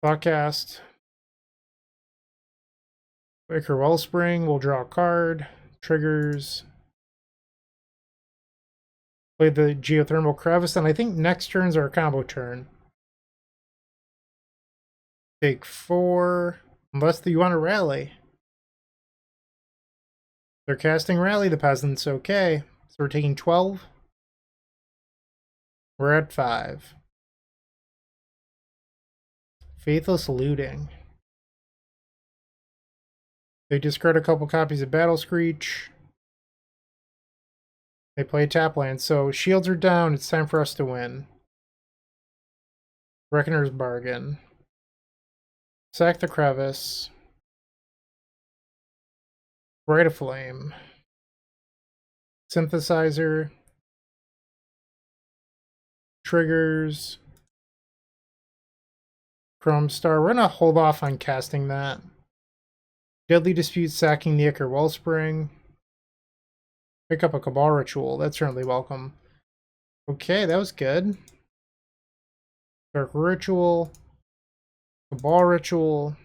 Thoughtcast. Echo Wellspring, we'll draw a card. Triggers. Play the Geothermal Crevice, and I think next turns are a combo turn. Take 4, unless you want to rally. They're casting Rally the Peasants, okay. So we're taking 12. We're at 5. Faithless Looting. They discard a couple copies of Battle Screech. They play a tap land, so shields are down. It's time for us to win. Reckoner's Bargain. Sack the Crevice. Rite of Flame. Synthesizer. Triggers. Chrome Star. We're gonna hold off on casting that. Deadly Dispute, sacking the Ichor Wellspring. Pick up a Cabal Ritual. That's certainly welcome. Okay, that was good. Dark Ritual. Cabal Ritual.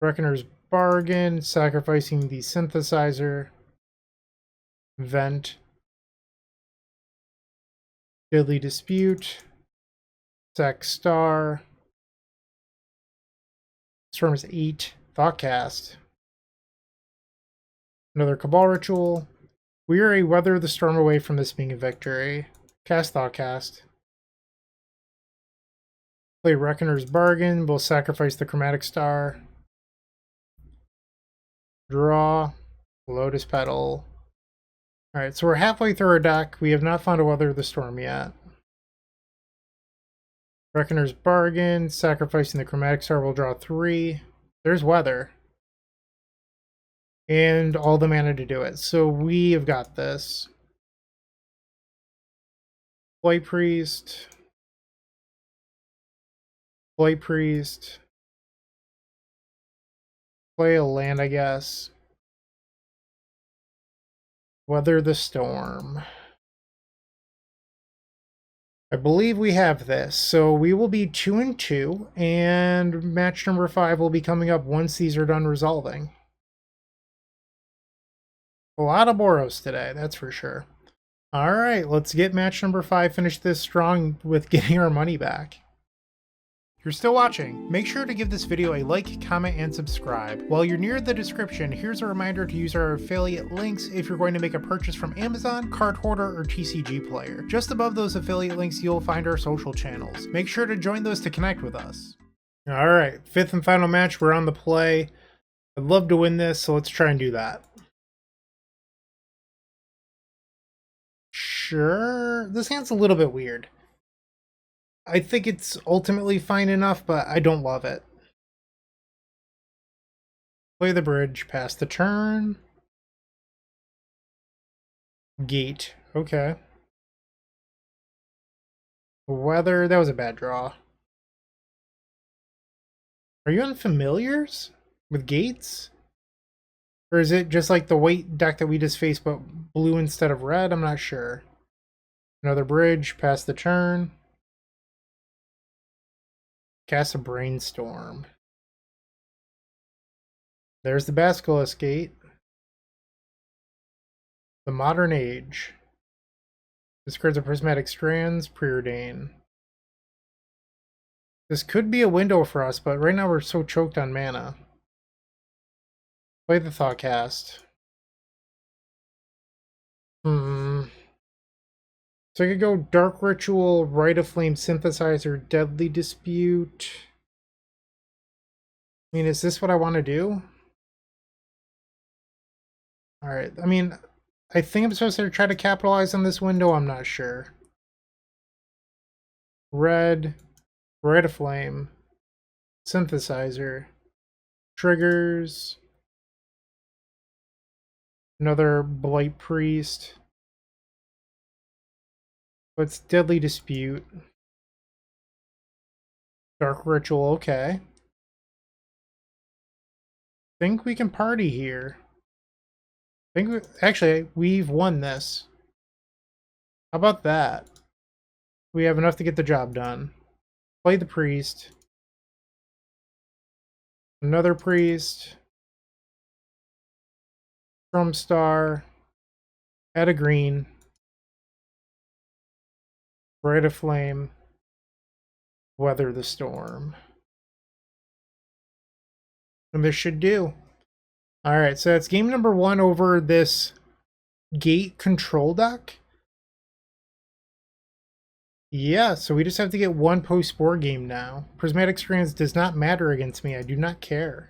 Reckoner's Bargain. Sacrificing the Synthesizer. Vent. Deadly Dispute. Sack Star. Storm is 8. Thoughtcast. Another Cabal Ritual. We are a Weather the Storm away from this being a victory. Cast Thoughtcast. Play Reckoner's Bargain. We'll sacrifice the Chromatic Star. Draw. Lotus Petal. Alright, so we're halfway through our deck. We have not found a Weather the Storm yet. Reckoner's Bargain. Sacrificing the Chromatic Star. We'll draw 3. There's Weather. And all the mana to do it. So we have got this. Blight-Priest. Blight-Priest. Play a land, I guess. Weather the Storm. I believe we have this. So we will be 2-2, and match number 5 will be coming up once these are done resolving. A lot of Boros today, that's for sure. Alright, let's get match number 5, finish this strong with getting our money back. If you're still watching, make sure to give this video a like, comment, and subscribe. While you're near the description, here's a reminder to use our affiliate links if you're going to make a purchase from Amazon, Card Hoarder, or TCG Player. Just above those affiliate links, you'll find our social channels. Make sure to join those to connect with us. Alright, 5th and final match, we're on the play. I'd love to win this, so let's try and do that. Sure, this hand's a little bit weird. I think it's ultimately fine enough, but I don't love it. Play the bridge, pass the turn. Gate, okay. Weather, that was a bad draw. Are you on familiars with gates? Or is it just like the white deck that we just faced, but blue instead of red? I'm not sure. Another bridge, pass the turn. Cast a Brainstorm. There's the Basilisk Gate. The Modern Age. Discards a Prismatic Strands, Preordain. This could be a window for us, but right now we're so choked on mana. Play the Thoughtcast. Hmm. So I could go Dark Ritual, Rite of Flame Synthesizer, Deadly Dispute. I mean, is this what I want to do? Alright, I mean, I think I'm supposed to try to capitalize on this window, I'm not sure. Red, Rite of Flame, Synthesizer, triggers, another Blight-Priest. What's Deadly Dispute? Dark Ritual, okay. Think we can party here. Actually, we've won this. How about that? We have enough to get the job done. Play the priest. Another priest. Trump star. Add a green. Rite of flame. Weather the storm. And this should do. Alright, so that's game number 1 over this gate control deck. Yeah, so we just have to get one post-board game now. Prismatic Strands does not matter against me. I do not care.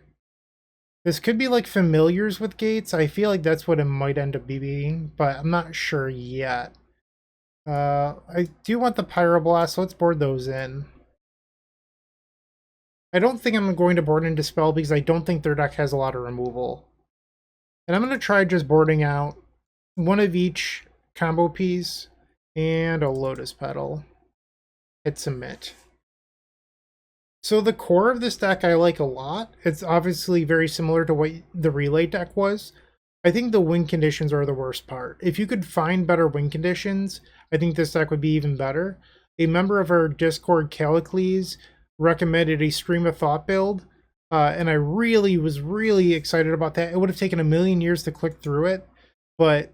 This could be like familiars with gates. I feel like that's what it might end up being, but I'm not sure yet. I do want the Pyroblast, so let's board those in. I don't think I'm going to board in Dispel because I don't think their deck has a lot of removal. And I'm going to try just boarding out one of each combo piece and a Lotus Petal. Hit submit. So the core of this deck I like a lot. It's obviously very similar to what the Relay deck was. I think the win conditions are the worst part. If you could find better win conditions, I think this deck would be even better. A member of our Discord, Callicles, recommended a Stream of Thought build, and I was really excited about that. It would have taken a million years to click through it, but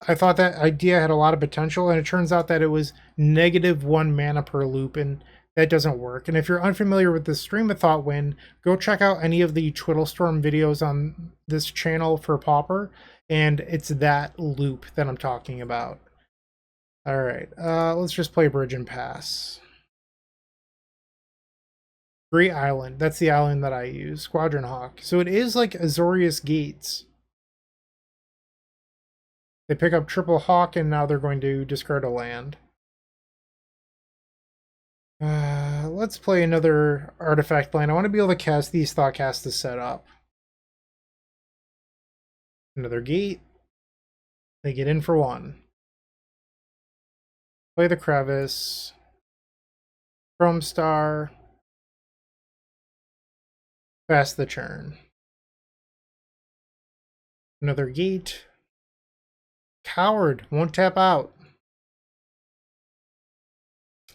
I thought that idea had a lot of potential, and it turns out that it was -1 mana per loop, and that doesn't work. And if you're unfamiliar with the Stream of Thought win, go check out any of the Twiddlestorm videos on this channel for Pauper, and it's that loop that I'm talking about. Alright, let's just play Bridge and Pass. Great Island, that's the island that I use. Squadron Hawk. So it is like Azorius Gates. They pick up triple Hawk, and now they're going to discard a land. Let's play another artifact land. I want to be able to cast these Thoughtcasts to set up. Another gate. They get in for 1. Play the Crevice. Chrome Star. Pass the turn. Another gate. Coward. Won't tap out.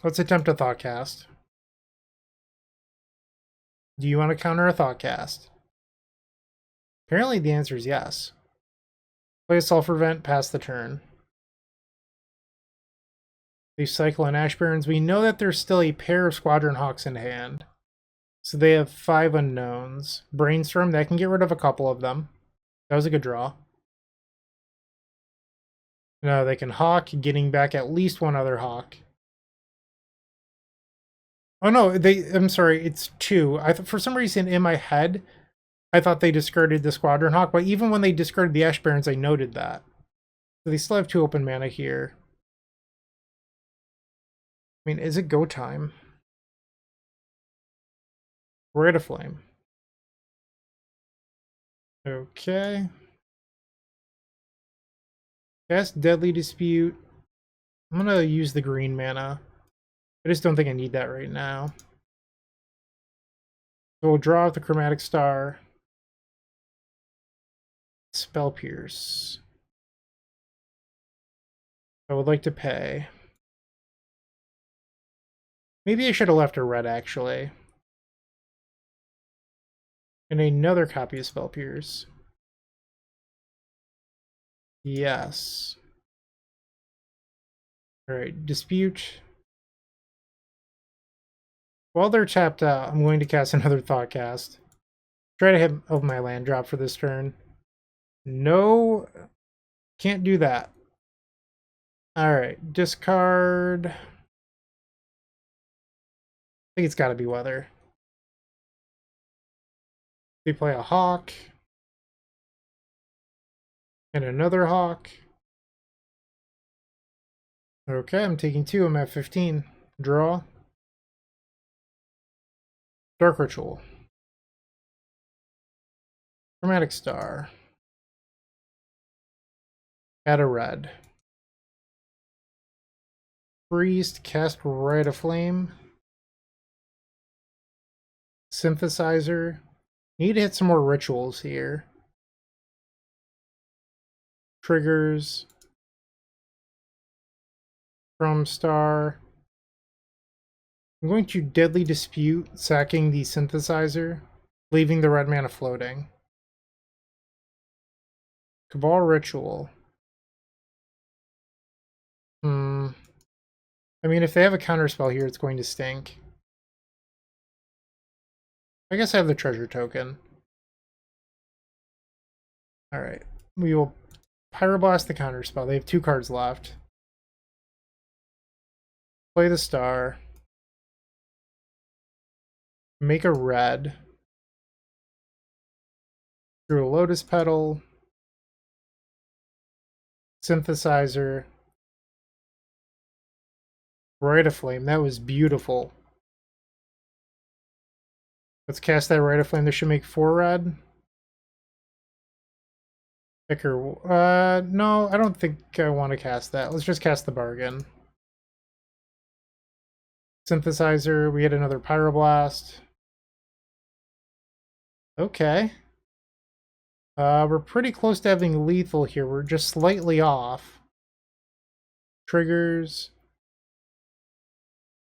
Let's attempt a Thoughtcast. Do you want to counter a Thoughtcast? Apparently the answer is yes. Play a Sulfur Vent, pass the turn. They cycle in Ash Barrens. We know that there's still a pair of Squadron Hawks in hand. So they have 5 unknowns. Brainstorm, that can get rid of a couple of them. That was a good draw. No, they can Hawk, getting back at least one other Hawk. Oh no, I'm sorry, it's 2. For some reason in my head, I thought they discarded the Squadron Hawk, but even when they discarded the Ash Barrens, I noted that. So they still have 2 open mana here. I mean, is it go time? Rite of Flame. Okay. Cast Deadly Dispute. I'm gonna use the green mana. I just don't think I need that right now. So we'll draw out the Chromatic Star. Spell Pierce. I would like to pay. Maybe I should have left a red, actually. And another copy of Spell Pierce. Yes. Alright, Dispute. While they're tapped out, I'm going to cast another Thoughtcast. Try to hit of my land drop for this turn. No Can't do that. Alright, discard. I think it's gotta be weather. We play a hawk. And another hawk. Okay, I'm taking 2. I'm at 15. Draw. Dark Ritual. Chromatic Star. Add a red. Priest, cast Rite of Flame. Synthesizer. Need to hit some more rituals here. Triggers. From Star. I'm going to Deadly Dispute, sacking the Synthesizer, leaving the red mana floating. Cabal Ritual. I mean, if they have a counterspell here, it's going to stink. I guess I have the treasure token. Alright. We will Pyroblast the counterspell. They have 2 cards left. Play the star. Make a red. Drew a Lotus Petal. Synthesizer. Rite of Flame. That was beautiful. Let's cast that Rite of Flame. This should make 4 red. Picker. No, I don't think I want to cast that. Let's just cast the bargain. Synthesizer. We had another Pyroblast. Okay. We're pretty close to having lethal here. We're just slightly off. Triggers.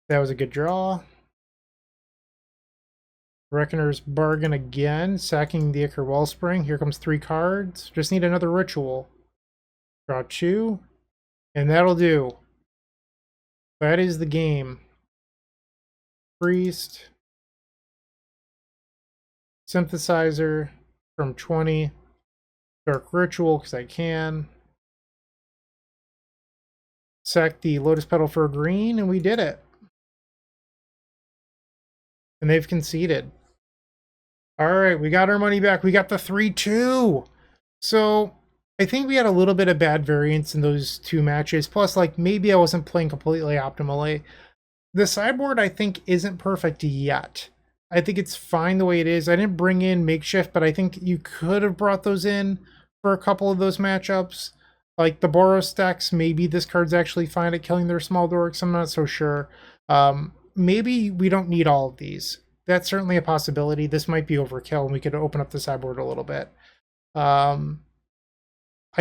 That was a good draw. Reckoner's Bargain again, sacking the Ichor Wellspring. Here comes 3 cards. Just need another ritual. Draw 2. And that'll do. That is the game. Priest. Synthesizer from 20. Dark Ritual, because I can. Sack the Lotus Petal for a green, and we did it. And they've conceded. Alright, we got our money back. We got the 3-2. So, I think we had a little bit of bad variance in those 2 matches. Plus, like, maybe I wasn't playing completely optimally. The sideboard, I think, isn't perfect yet. I think it's fine the way it is. I didn't bring in Makeshift, but I think you could have brought those in for a couple of those matchups. Like the Boros decks, maybe this card's actually fine at killing their small dorks. I'm not so sure. Maybe we don't need all of these. That's certainly a possibility. This might be overkill, and we could open up the sideboard a little bit. I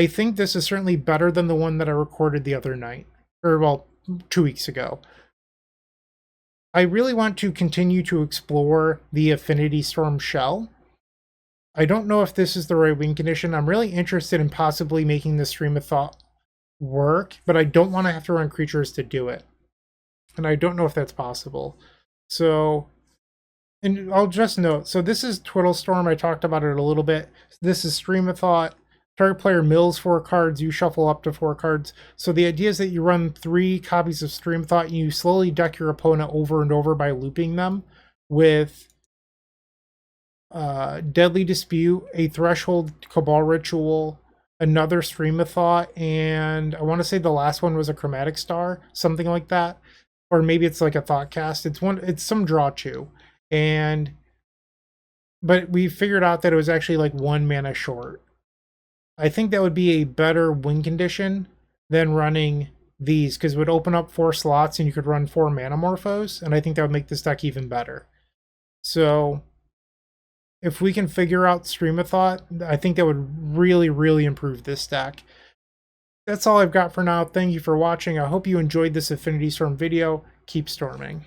think this is certainly better than the one that I recorded the other night. Or, well, 2 weeks ago. I really want to continue to explore the Affinity Storm shell. I don't know if this is the right win condition. I'm really interested in possibly making the Stream of Thought work, but I don't want to have to run creatures to do it. And I don't know if that's possible. So, and I'll just note, so this is Twiddlestorm. I talked about it a little bit. This is Stream of Thought. Target player mills 4 cards, you shuffle up to 4 cards. So the idea is that you run 3 copies of Stream of Thought and you slowly deck your opponent over and over by looping them with Deadly Dispute, a Threshold Cabal Ritual, another Stream of Thought, and I want to say the last one was a Chromatic Star, something like that. Or maybe it's like a Thoughtcast. It's some draw 2. But we figured out that it was actually like 1 mana short. I think that would be a better win condition than running these, because it would open up 4 slots and you could run 4 Mana Morphos, and I think that would make this deck even better. So if we can figure out Stream of Thought, I think that would really, really improve this deck. That's all I've got for now. Thank you for watching. I hope you enjoyed this Affinity Storm video. Keep storming.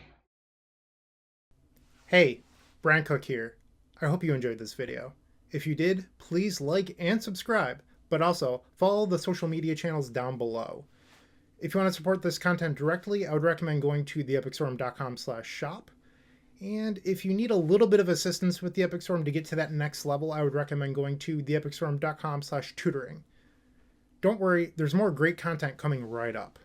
Hey, Bryant Cook here. I hope you enjoyed this video. If you did, please like and subscribe, but also follow the social media channels down below. If you want to support this content directly, I would recommend going to theepicstorm.com/shop. And if you need a little bit of assistance with the Epic Storm to get to that next level, I would recommend going to theepicstorm.com/tutoring. don't worry, there's more great content coming right up.